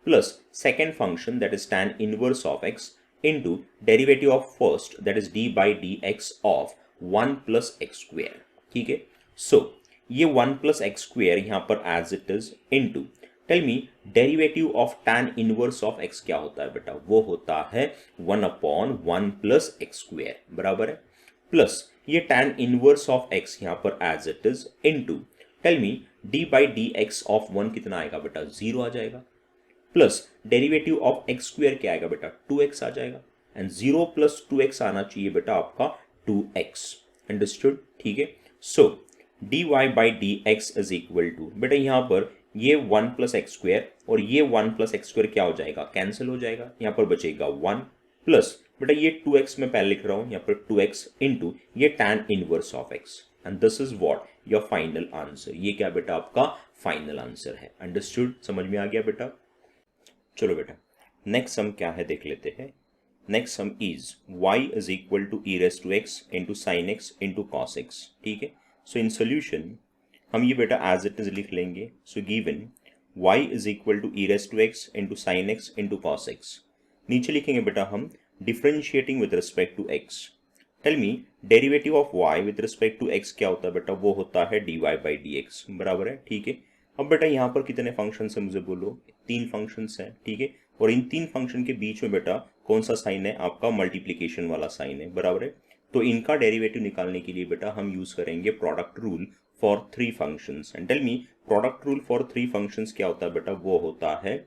plus second function that is tan inverse of x into derivative of first that is d by dx of 1 plus x square। ठीक है, so ये 1 plus x square यहाँ पर as it is into tell me derivative of tan inverse of x क्या होता है बेटा, वो होता है 1 upon 1 plus x square बराबर है, प्लस ये tan इनवर्स ऑफ x यहाँ पर as it is into tell me d by d x of 1 कितना आएगा बेटा, 0 आ जाएगा, plus derivative of x square क्या आएगा बेटा, 2x आ जाएगा, एंड 0 प्लस 2x आना चाहिए बेटा आपका 2x। अंडरस्टूड, ठीक है। So dy by d x is equal to बेटा यहाँ पर ये 1 प्लस एक्स स्क्वायर और ये 1 प्लस एक्स स्क्वायर क्या हो जाएगा, कैंसिल हो जाएगा, यहाँ पर बचेगा 1 प्लस बेटा ये 2x में पहले लिख रहा हूं, यहाँ पर 2x इंटू ये tan inverse of x and this is what your final answer. ये क्या बेटा आपका फाइनल आंसर है। अंडरस्टूड, समझ में आ गया बेटा। चलो बेटा नेक्स्ट सम क्या है देख लेते हैं। Next sum is y is equal to e raise to x into sine x into cos x. ठीक है, सो इन सोल्यूशन हम ये बेटा एज इट इज लिख लेंगे। So given y is equal to e raise to x into sine x into cos x. नीचे लिखेंगे बेटा हम differentiating with respect to x। Tell me derivative of y with respect to x क्या होता है बेटा, वो होता है dy बाई डी एक्स बराबर है। ठीक है, अब बेटा यहाँ पर कितने फंक्शंस हैं मुझे बोलो, 3 फंक्शंस हैं। ठीक है, और इन 3 फंक्शन के बीच में बेटा कौन सा साइन है, आपका मल्टीप्लीकेशन वाला साइन है बराबर है। तो इनका डेरिवेटिव निकालने के लिए बेटा हम यूज करेंगे product rule for 3 functions. And tell me product rule for 3 functions क्या होता है बेटा, वो होता है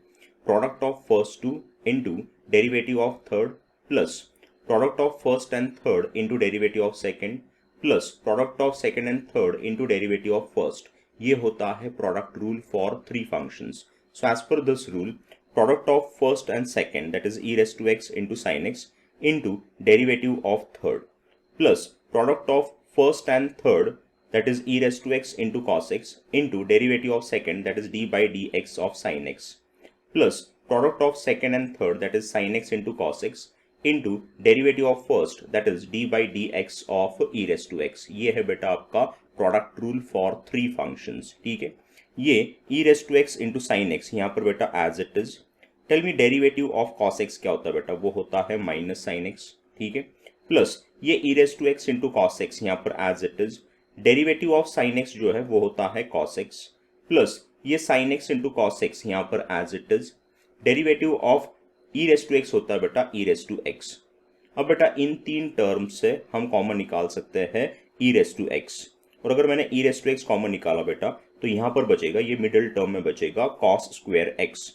product of first 2 into derivative of third plus product of first and third into derivative of second plus product of second and third into derivative of first. ये होता है product rule for 3 functions. So as पर this rule product of first and second that is e raise to x into sine x into derivative of third plus product of first and third that is e raised to x into cos x into derivative of second that is d by dx of sin x plus product of second and third that is sin x into cos x into derivative of first that is d by dx of e raised to x। ये है बेटा आपका product rule for 3 functions. ठीक है, ये e raised to x into sin x यहाँ पर बेटा as it is. Tell me derivative of cos x क्या होता है बेटा, वो होता है माइनस sin x। ठीक है, प्लस ये e raised to x into cos x यहाँ पर as it is. Derivative of sine x जो है वो होता है cos x प्लस ये sine x into cos x यहाँ पर as it is. Derivative of e raise to x होता है बेटा ई रेस टू एक्स। अब बेटा इन 3 टर्म्स से हम कॉमन निकाल सकते हैं ई रेस टू एक्स, और अगर मैंने ई रेस टू एक्स कॉमन निकाला बेटा तो यहाँ पर बचेगा, ये मिडिल टर्म में बचेगा cos square x.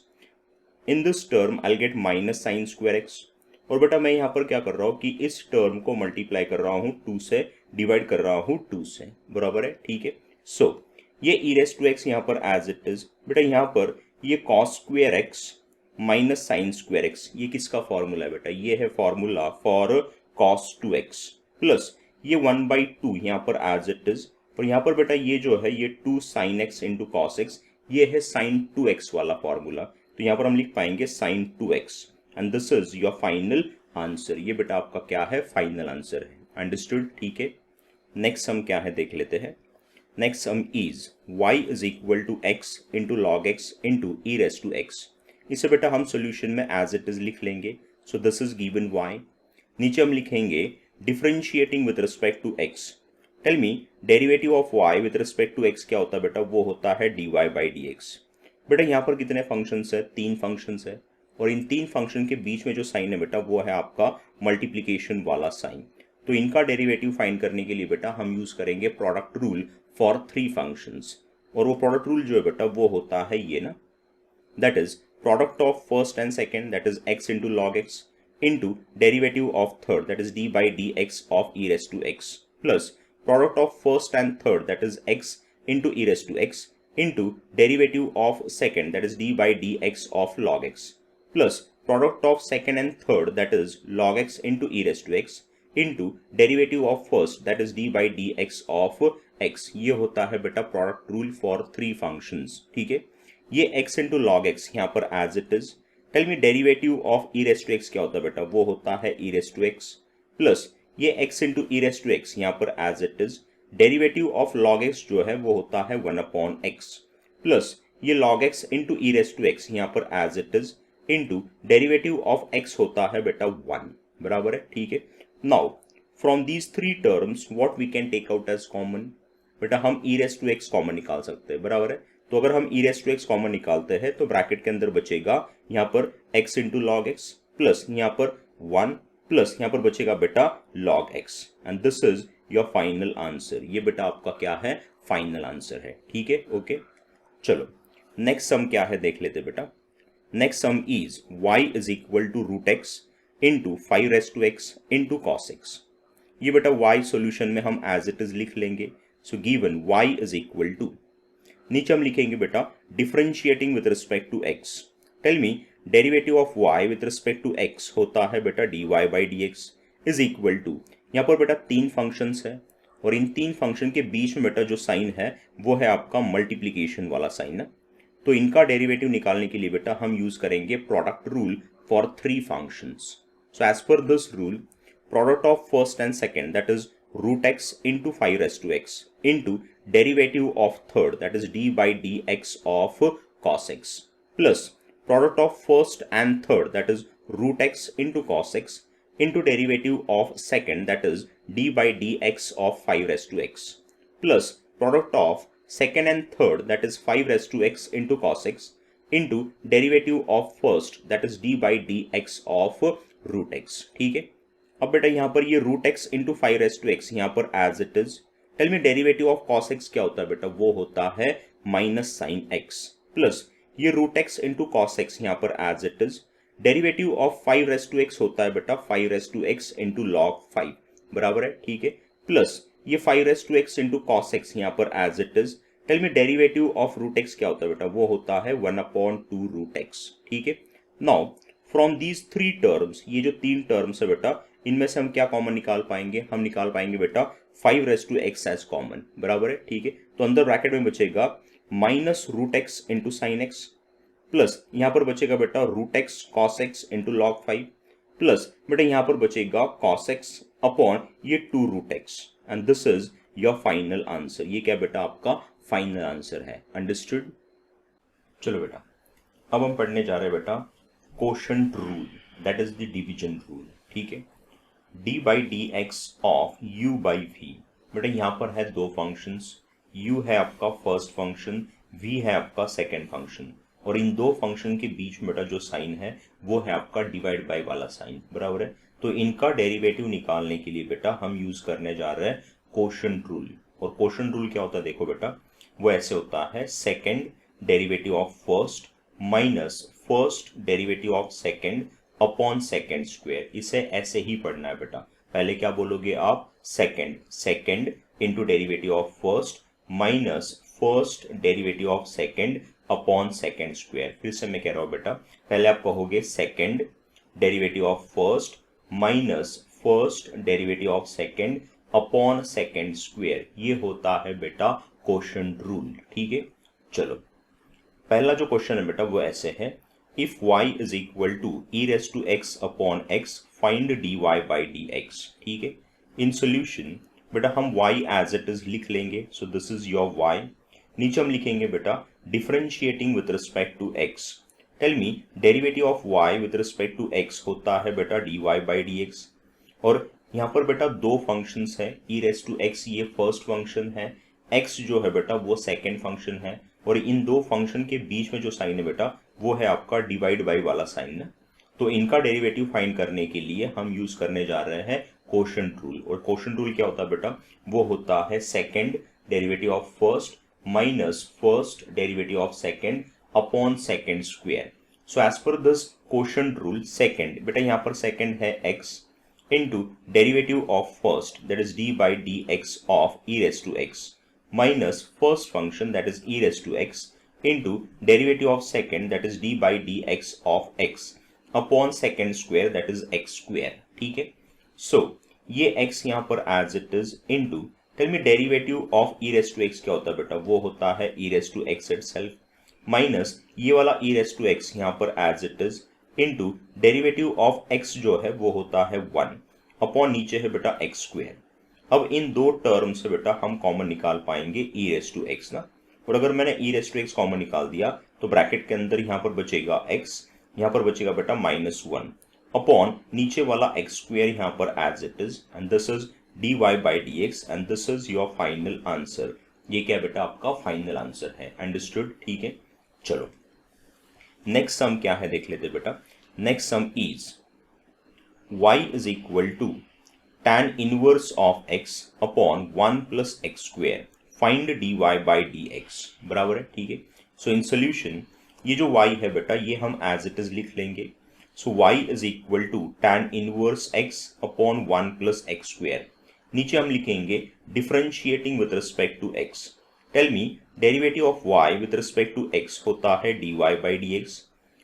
In this term I get minus sign square x. और बेटा मैं यहाँ पर क्या कर रहा हूँ कि इस टर्म को मल्टीप्लाई कर रहा हूँ 2 से, डिवाइड कर रहा हूँ 2 से, बराबर है, ठीक है। सो ये ई रेस टू एक्स यहाँ पर एज इट इज, बेटा यहाँ पर ये cos square x minus sign square x, ये किसका फॉर्मूला है बेटा, ये है formula for cos 2x plus ये 1/2 यहाँ पर एज इट इज, और यहाँ पर बेटा ये जो है ये 2 sin x into cos x, ये है sin 2x वाला फॉर्मूला, तो यहाँ पर हम लिख पाएंगे sin 2x and this is your final answer. ये बेटा आपका क्या है, फाइनल आंसर है, अंडरस्टूड, ठीक है। नेक्स्ट सम क्या है देख लेते हैं। Next sum is y is equal to x into log x into e raise to x. इसे बेटा हम सोल्यूशन में एज इट इज लिख लेंगे, so this is given y। नीचे हम लिखेंगे differentiating with respect to x। Tell me derivative of y with respect to x क्या होता है बेटा, वो होता है dy बाई dx। बेटा यहाँ पर कितने फंक्शंस है, 3 फंक्शंस है, और इन 3 फंक्शन के बीच में जो साइन है बेटा वो है आपका मल्टीप्लीकेशन वाला साइन। तो इनका डेरिवेटिव फाइंड करने के लिए बेटा हम यूज करेंगे प्रोडक्ट रूल फॉर 3 फंक्शंस, और वो प्रोडक्ट रूल जो है बेटा वो होता है ये ना, that is product of first and second that is x into log x into derivative of third that is d by d x of e raise to x plus product of first and third that is x into e raise to x into derivative of second that is d by d x of log x plus product of second and third that is log x into e raise to x into derivative of first that is d by d x of x. ये होता है बेटा product rule for 3 functions, ठीक है। ये x into log x यहाँ पर as it is. Tell me derivative of e raise to x क्या होता है बेटा, वो होता है e raise to x plus ये x into e raise to x यहाँ पर as it is. Derivative of log x जो है वो होता है 1/x प्लस ये log x into e raise to x यहाँ पर as it is into derivative of x होता है बेटा 1, बराबर है, ठीक है। Now from these 3 terms what we can take out as common, बेटा हम e raise to x common निकाल सकते हैं, बराबर है। तो अगर हम e raise to x common निकालते हैं तो ब्रैकेट के अंदर बचेगा यहाँ पर x into log x plus यहाँ पर 1 प्लस यहाँ पर बचेगा बेटा log x and this is your final answer. ये बेटा आपका क्या है, फाइनल आंसर है, ठीक है, ओके। चलो नेक्स्ट सम क्या है देख लेते बेटा। Next sum is y is equal to root x into 5 raise to x into cos x. ये बेटा y सोल्यूशन में हम एज इट इज लिख लेंगे, so given y is equal to, नीचे हम लिखेंगे बेटा differentiating with respect to x। Tell me derivative of y with respect to x होता है बेटा dy by dx is equal to, यहाँ पर बेटा 3 फंक्शंस है, और इन 3 फंक्शन के बीच में बेटा जो साइन है वो है आपका मल्टीप्लीकेशन वाला साइन ना। तो इनका डेरिवेटिव निकालने के लिए बेटा हम यूज करेंगे product rule for 3 functions. So as पर this rule product of first and second that is root x into 5 raise to x into derivative of third that is d by d x of cos x plus product of first and third that is root x into cos x into derivative of second that is d by d x of 5 raise to x plus product of second and third that is 5 raised to x into cos x into derivative of first that is d by dx of root x, ठीक है। अब बेटा यहाँ पर ये root x into 5 raised to x यहाँ पर as it is। Tell me derivative of cos x क्या होता है बेटा, वो होता है माइनस साइन x प्लस ये root x into cos x यहाँ पर as it is। Derivative of 5 raised to x होता है बेटा 5 raised to x into log 5, बराबर है, ठीक है, प्लस ये 5 raise to x into cos x यहाँ पर as it is. Tell me derivative of root x क्या होता है बेटा, वो होता है 1/2 रूट एक्स, ठीक है। नाउ फ्रॉम दीज 3 टर्म्स, ये जो 3 टर्म्स है बेटा इनमें से हम क्या कॉमन निकाल पाएंगे, हम निकाल पाएंगे बेटा 5 raise to x as common, बराबर है, ठीक है। तो अंदर ब्रैकेट में बचेगा minus root x into sine x plus यहाँ पर बचेगा बेटा root x cos x into log 5 plus बेटा यहाँ पर बचेगा कॉस एक्स अपॉन ये 2 root x and this is your final answer. ये क्या बेटा आपका फाइनल आंसर है, अंडरस्टूड। चलो बेटा अब हम पढ़ने जा रहे हैं बेटा quotient rule that is the division rule, ठीक है। d by d x of u by v, बेटा यहाँ पर है 2 फंक्शंस, u है आपका फर्स्ट फंक्शन, v है आपका सेकेंड फंक्शन, और इन 2 फंक्शन के बीच में बेटा जो साइन है वो है आपका डिवाइड बाई वाला साइन, बराबर है। तो इनका डेरिवेटिव निकालने के लिए बेटा हम यूज करने जा रहे हैं कोशेंट रूल। और क्वोशंट रूल क्या होता है देखो बेटा, वो ऐसे होता है second derivative of first minus first derivative of second upon second square. इसे ऐसे ही पढ़ना है बेटा। पहले क्या बोलोगे आप, second into derivative of first minus first derivative of second upon second square. फिर से मैं कह रहा हूं बेटा, पहले आप कहोगे second derivative of first minus first derivative of second upon second square. ये होता है बेटा क्वोशंट रूल। ठीक है, चलो पहला जो क्वेश्चन है बेटा वो ऐसे है, if y is equal to e raise to x upon x find dy by dx। ठीक है, इन सोल्यूशन बेटा हम y एज इट इज लिख लेंगे, so this is your y। नीचे हम लिखेंगे बेटा differentiating with respect to x। Tell me derivative of y with respect to x होता है बेटा dy बाई dx। और यहाँ पर बेटा दो फंक्शंस है, e रेज टू x ये फर्स्ट फंक्शन है, x जो है बेटा वो सेकेंड फंक्शन है, और इन दो फंक्शन के बीच में जो साइन है बेटा वो है आपका डिवाइड बाई वाला साइन है। तो इनका डेरिवेटिव फाइंड करने के लिए हम यूज करने जा रहे हैं क्वोशंट रूल। और क्वोशंट रूल क्या होता है बेटा, वो होता है second derivative of first minus first derivative of second upon second square. So as पर दिस क्वोशंट रूल सेकेंड बेटा यहाँ पर सेकेंड है x into derivative of first that is d by d x of e raise to x minus first function that is e raised to x into derivative of second that is d by dx of x upon second square that is x square। ठीक है, so ये x यहाँ पर as it is into tell me derivative of e raised to x क्या होता है बेटा, वो होता है e raised to x itself minus ये वाला e raised to x यहाँ पर as it is into derivative of x जो है वो होता है 1 upon नीचे है बेटा x square। अब इन दो टर्म से बेटा हम कॉमन निकाल पाएंगे e रेज टू x ना, और अगर मैंने e raise to x common निकाल दिया तो ब्रैकेट के अंदर यहाँ पर बचेगा x, यहाँ पर बचेगा बेटा -1 अपॉन नीचे वाला x स्क्वायर यहाँ पर as it is, and this is dy by dx and this is your final answer. ये क्या बेटा आपका फाइनल आंसर है, अंडरस्टूड। ठीक है, चलो नेक्स्ट सम क्या है देख लेते बेटा। Next sum is y is equal to tan inverse of x upon 1 plus x square find dy by dx बराबर है। ठीक है, सो इन सोल्यूशन ये जो y है बेटा ये हम एज इट इज लिख लेंगे। So y is equal to tan inverse x upon 1 plus x square। नीचे हम लिखेंगे differentiating with respect to x। Tell me derivative of y with respect to x होता है dy by dx,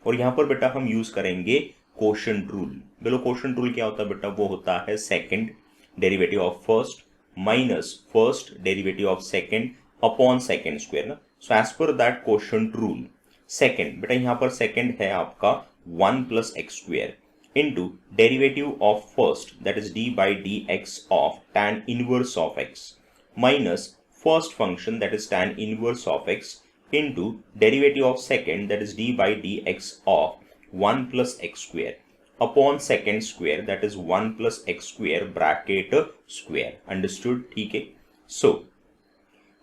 और यहाँ पर बेटा हम यूज करेंगे क्वोशंट रूल। बोलो क्वोशंट रूल क्या होता है बेटा, वो होता है second derivative of first minus first derivative of second upon second square ना। So as per that quotient rule second बेटा यहाँ पर सेकेंड है आपका 1 plus x square into derivative of first that is d by d x of tan inverse of x minus first function that is tan inverse of x into derivative of second that is d by d x of 1 plus x square upon second square that is 1 plus x square bracket square, understood। ठीक है, so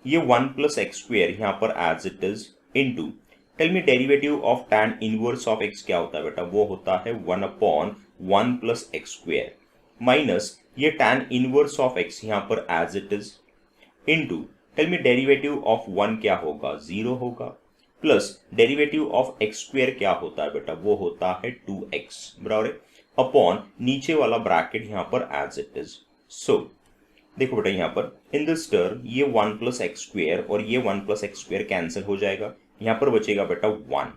ये 1 plus x square यहाँ पर as it is into tell me derivative of tan inverse of x क्या होता है बेटा, वो होता है 1 upon 1 plus x square minus ये tan inverse of x यहाँ पर as it is into tell me derivative of 1 क्या होगा, 0 होगा, plus derivative of x square क्या होता है बेटा, वो होता है 2x बराबर अपॉन नीचे वाला ब्रैकेट यहाँ पर एज इट इज। सो देखो बेटा यहाँ पर इन दिस टर्म ये 1 प्लस एक्स स्क्वायर और ये 1 प्लस एक्स स्क्वायर कैंसिल हो जाएगा, यहाँ पर बचेगा बेटा 1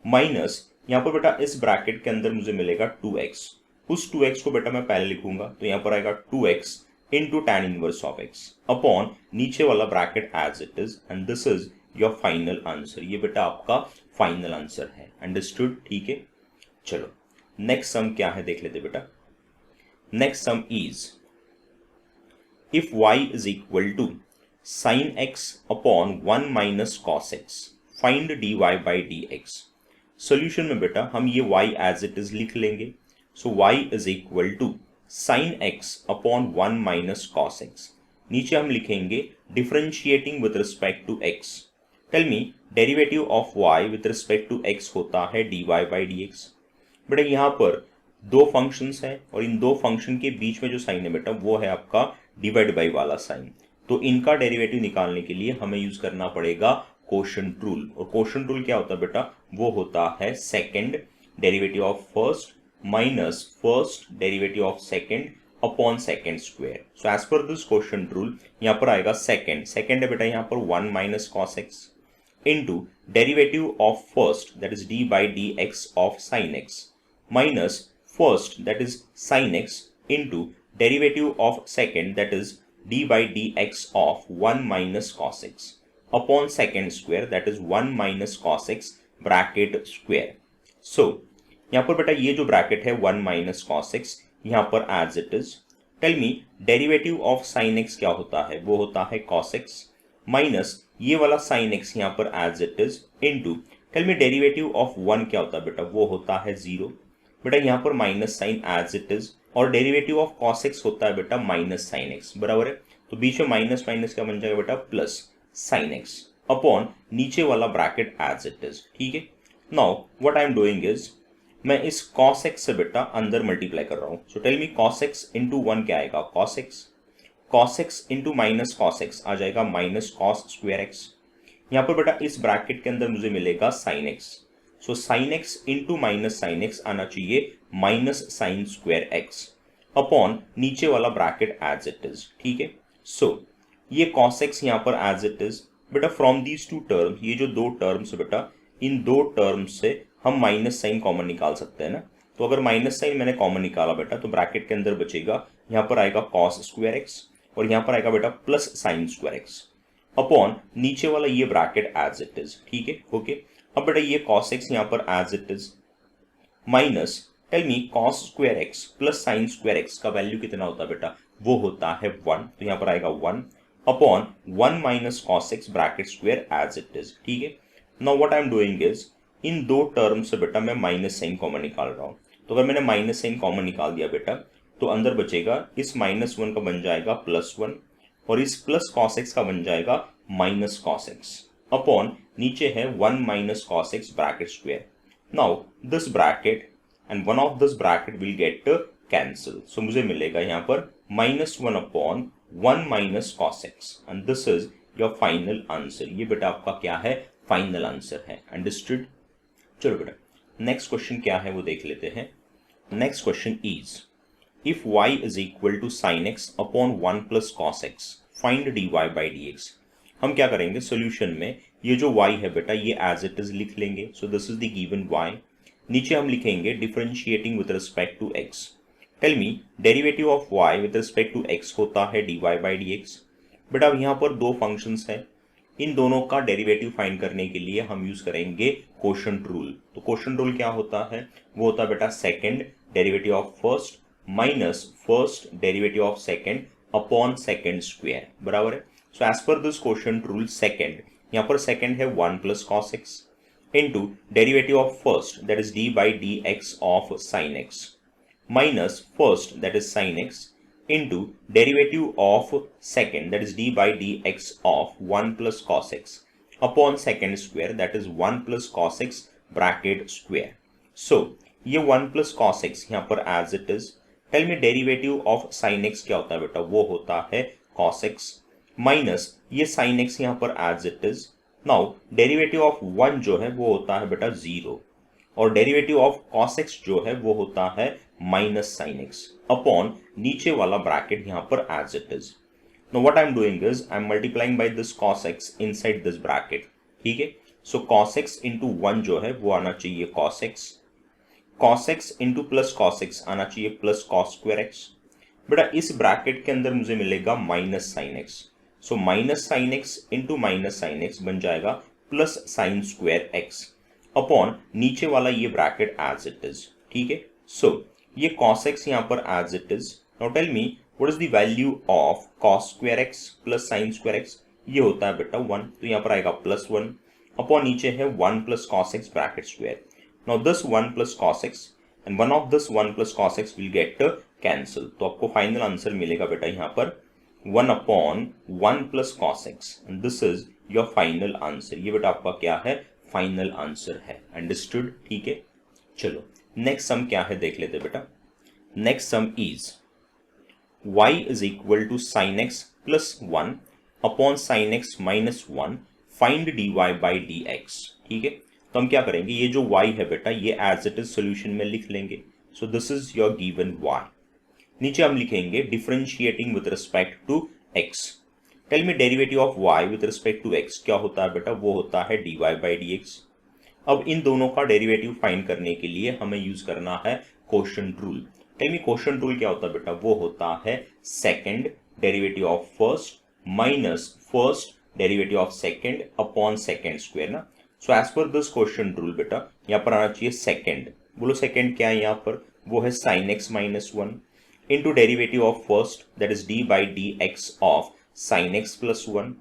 माइनस यहाँ पर बेटा इस ब्रैकेट के अंदर मुझे मिलेगा 2x। उस 2x को बेटा मैं पहले लिखूंगा तो यहाँ पर आएगा 2x into tan inverse of x upon नीचे वाला bracket as it is, and this is your final answer. ये बेटा आपका फाइनल आंसर है, अंडरस्टूड। ठीक है, चलो नेक्स्ट सम क्या है देख लेते बेटा। Next sum is if y is equal to sin x upon 1 minus cos x find dy by dx। Solution में बेटा हम ये y एज इट इज लिख लेंगे। So y is equal to sin x upon 1 minus cos x। नीचे हम लिखेंगे differentiating with respect to x। Tell me derivative of y with respect to x होता है dy बाई dx। बेटा यहाँ पर दो फंक्शंस हैं और इन दो फंक्शन के बीच में जो साइन है बेटा वो है आपका डिवाइड बाई वाला साइन। तो इनका डेरिवेटिव निकालने के लिए हमें यूज करना पड़ेगा कोशेंट रूल। और कोशेंट रूल क्या होता है बेटा, वो होता है second derivative of first minus first derivative of second upon second square. So as पर दिस कोशेंट रूल यहाँ पर आएगा सेकेंड है बेटा यहाँ पर 1 minus cos x into derivative of first that is d by dx of sin x minus first that is sin x into derivative of second that is d by dx of 1 minus cos x upon second square that is 1 minus cos x bracket square. So यहाँ पर बेटा ये जो bracket है 1 minus cos x यहाँ पर as it is. Tell me derivative of sin x क्या होता है, वो होता है cos x माइनस ये वाला साइन एक्स यहाँ पर as it is into tell me derivative of 1 क्या होता है बेटा, वो होता है 0 बेटा यहाँ पर minus sine as it is और डेरिवेटिव ऑफ कॉस एक्स होता है बेटा माइनस साइन एक्स बराबर है, तो बीच में माइनस माइनस क्या बन जाएगा बेटा प्लस साइन एक्स अपॉन नीचे वाला ब्रैकेट एज इट इज। ठीक है, now what I am doing is मैं इस कॉस एक्स से बेटा अंदर मल्टीप्लाई कर रहा हूँ। सो tell me cos x into 1 क्या आएगा, cos x into minus cos x आ जाएगा माइनस कॉस स्क्वायर एक्स। यहाँ पर बेटा इस ब्रैकेट के अंदर मुझे मिलेगा sign x, so sine x into minus sine x आना चाहिए minus sign square x upon नीचे वाला ब्रैकेट एज इट इज। ठीक है, सो ये कॉस एक्स यहाँ पर एज इट इज बेटा फ्रॉम दीज टू टर्म, ये जो दो टर्म्स बेटा इन दो टर्म्स से हम माइनस साइन कॉमन निकाल सकते हैं ना, तो अगर माइनस साइन मैंने कॉमन निकाला बेटा तो ब्रैकेट के अंदर बचेगा यहाँ पर आएगा कॉस स्क्वायर एक्स और यहाँ पर आएगा बेटा plus sine square x upon नीचे वाला ये ब्रैकेट एज इट इज। ठीक है, ओके। अब बेटा ये कॉस एक्स यहाँ पर as it is minus tell me cos square x plus sine square x का वैल्यू कितना होता है बेटा, वो होता है 1, तो यहाँ पर आएगा 1 upon 1 minus cos x bracket square as it is. ठीक है, now what I am doing is इन दो टर्म से बेटा मैं माइनस साइन कॉमन निकाल रहा हूँ, तो अगर मैंने माइनस साइन कॉमन निकाल दिया बेटा तो अंदर बचेगा इस माइनस 1 का बन जाएगा प्लस 1 और इस प्लस कॉस एक्स का बन जाएगा माइनस कॉस एक्स अपॉन नीचे है 1 minus cos x bracket square. Now this bracket and one of this bracket will get cancel, सो मुझे मिलेगा यहाँ पर -1 upon 1 minus cos x and this is your final answer. ये बेटा आपका क्या है, फाइनल आंसर है। अंडरस्टूड। चलो बेटा नेक्स्ट क्वेश्चन क्या है वो देख लेते हैं। Next question is if y is equal to sin x upon 1 plus cos x find dy by dx। हम क्या करेंगे सॉल्यूशन में, ये जो y है बेटा ये एज इट इज लिख लेंगे, so this is the given y। नीचे हम लिखेंगे differentiating with respect to x। Tell me derivative of y with respect to x होता है dy by dx। बेटा अब यहाँ पर दो फंक्शंस हैं, इन दोनों का डेरिवेटिव फाइंड करने के लिए हम यूज करेंगे कोशेंट रूल। तो कोशेंट रूल क्या होता है, वो होता है बेटा second derivative of first minus first derivative of second upon second square बराबर है। सो एज पर दिस कोशेंट रूल सेकेंड, यहाँ पर सेकेंड है 1 plus cos x into derivative of first that is d by d x of sine x minus first that is sine x into derivative of second that is d by d x of 1 plus cos x upon second square that is 1 plus cos x bracket square. So ये 1 plus cos x यहाँ पर as it is. Tell me derivative of sine x क्या होता है बेटा, वो होता है कॉस एक्स माइनस ये साइन एक्स यहाँ पर as it is. Now derivative of 1 जो है वो होता है बेटा 0 और डेरिवेटिव ऑफ कॉस एक्स जो है वो होता है माइनस साइन एक्स अपॉन नीचे वाला ब्रैकेट यहाँ पर as it is. Now what I am doing is I am multiplying by this cos x inside this bracket. ठीक है, सो कॉस एक्स इंटू 1 जो है वो आना चाहिए cos x, cos x into plus cos x आना चाहिए plus cos square x. बेटा इस ब्रैकेट के अंदर मुझे मिलेगा minus sine x, so minus sine x into minus sine x बन जाएगा plus sine square x upon नीचे वाला ये ब्रैकेट एज इट इज। ठीक है, सो ये cos x यहाँ पर as it is. Now tell me what is the value of cos square x plus sine square x, ये होता है बेटा 1, तो यहाँ पर आएगा प्लस 1 अपॉन नीचे है 1 plus cos x bracket square. Now this 1 plus cos x and one of this 1 plus cos x will get cancel, तो आपको फाइनल आंसर मिलेगा बेटा यहाँ पर 1 upon 1 plus cos x and this is your final answer। ये बेटा आपका क्या है, फाइनल आंसर है। अंडरस्टूड। ठीक है, चलो नेक्स्ट सम क्या है देख लेते बेटा। Next sum is y is equal to sin x plus 1 upon sine x minus one find dy by d x. ठीक है, तो हम क्या करेंगे, ये जो y है बेटा ये एज इट इज सोल्यूशन में लिख लेंगे। So this is your given y। नीचे हम लिखेंगे differentiating with respect to x। Tell me derivative of y with respect to x क्या होता है बेटा, वो होता है dy बाई डी एक्स। अब इन दोनों का डेरिवेटिव फाइंड करने के लिए हमें यूज करना है quotient rule. Tell me quotient rule क्या होता है बेटा, वो होता है second derivative of first minus first derivative of second upon second square ना। सो एज पर दिस क्वोशंट रूल बेटा यहाँ पर आना चाहिए सेकंड, बोलो सेकंड क्या है यहाँ पर, वो है sign x minus one into derivative of first that is d by d x of sine x plus one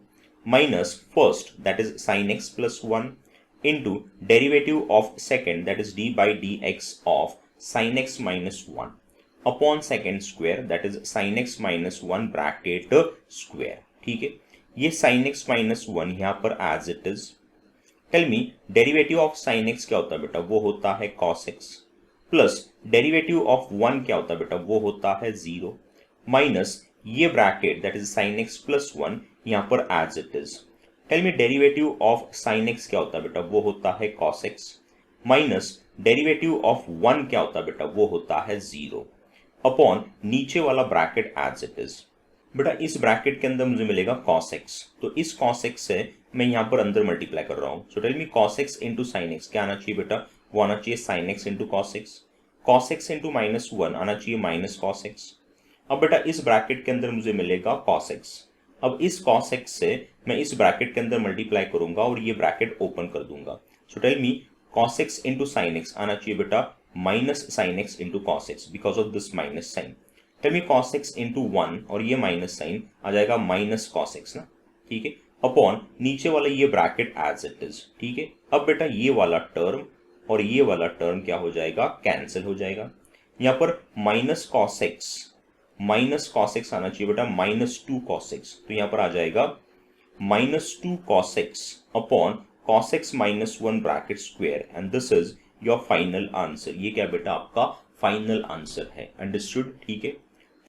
minus first that is sine x plus one into derivative of second that is d by dx of sin x minus 1 upon second square that is sin x minus 1 bracket square। ठीक है, ये sin x minus 1 यहाँ पर as it is। Tell me derivative of sin x क्या होता है बेटा, वो होता है cos x plus derivative of 1 क्या होता है बेटा, वो होता है 0 माइनस ये bracket that is sin x plus 1 यहाँ पर as it is। Tell me derivative of sine x क्या होता है बेटा, वो होता है cos x minus derivative of 1 क्या होता है बेटा, वो होता है 0 अपॉन नीचे वाला ब्रैकेट एज इट इज। बेटा इस ब्रैकेट के अंदर मुझे मिलेगा cos x, तो इस cos x से मैं यहाँ पर अंदर मल्टीप्लाई कर रहा हूँ। सो tell me cos x into sine x क्या आना चाहिए बेटा, वो आना चाहिए sine x into cos x into minus one आना चाहिए माइनस cos x। अब बेटा इस ब्रैकेट के अंदर मुझे मिलेगा cos x, अब इस cos x से मैं इस ब्रैकेट के अंदर मल्टीप्लाई करूंगा और ये ब्रैकेट ओपन कर दूंगा। सो tell me cos x into sine x आना चाहिए बेटा minus sine x into cos x because of this minus sine. Tell me cos x into one और ये माइनस साइन आ जाएगा माइनस cos x ना। ठीक है, अपॉन नीचे वाला ये ब्रैकेट एज इट इज। ठीक है, अब बेटा ये वाला टर्म और ये वाला टर्म क्या हो जाएगा, कैंसिल हो जाएगा। यहाँ पर माइनस cos x आना चाहिए बेटा माइनस 2 cos x, तो यहाँ पर आ जाएगा minus 2 cos x upon cos x minus 1 bracket square and this is your final answer. ये क्या बेटा आपका फाइनल आंसर है, अंडरस्टूड। ठीक है,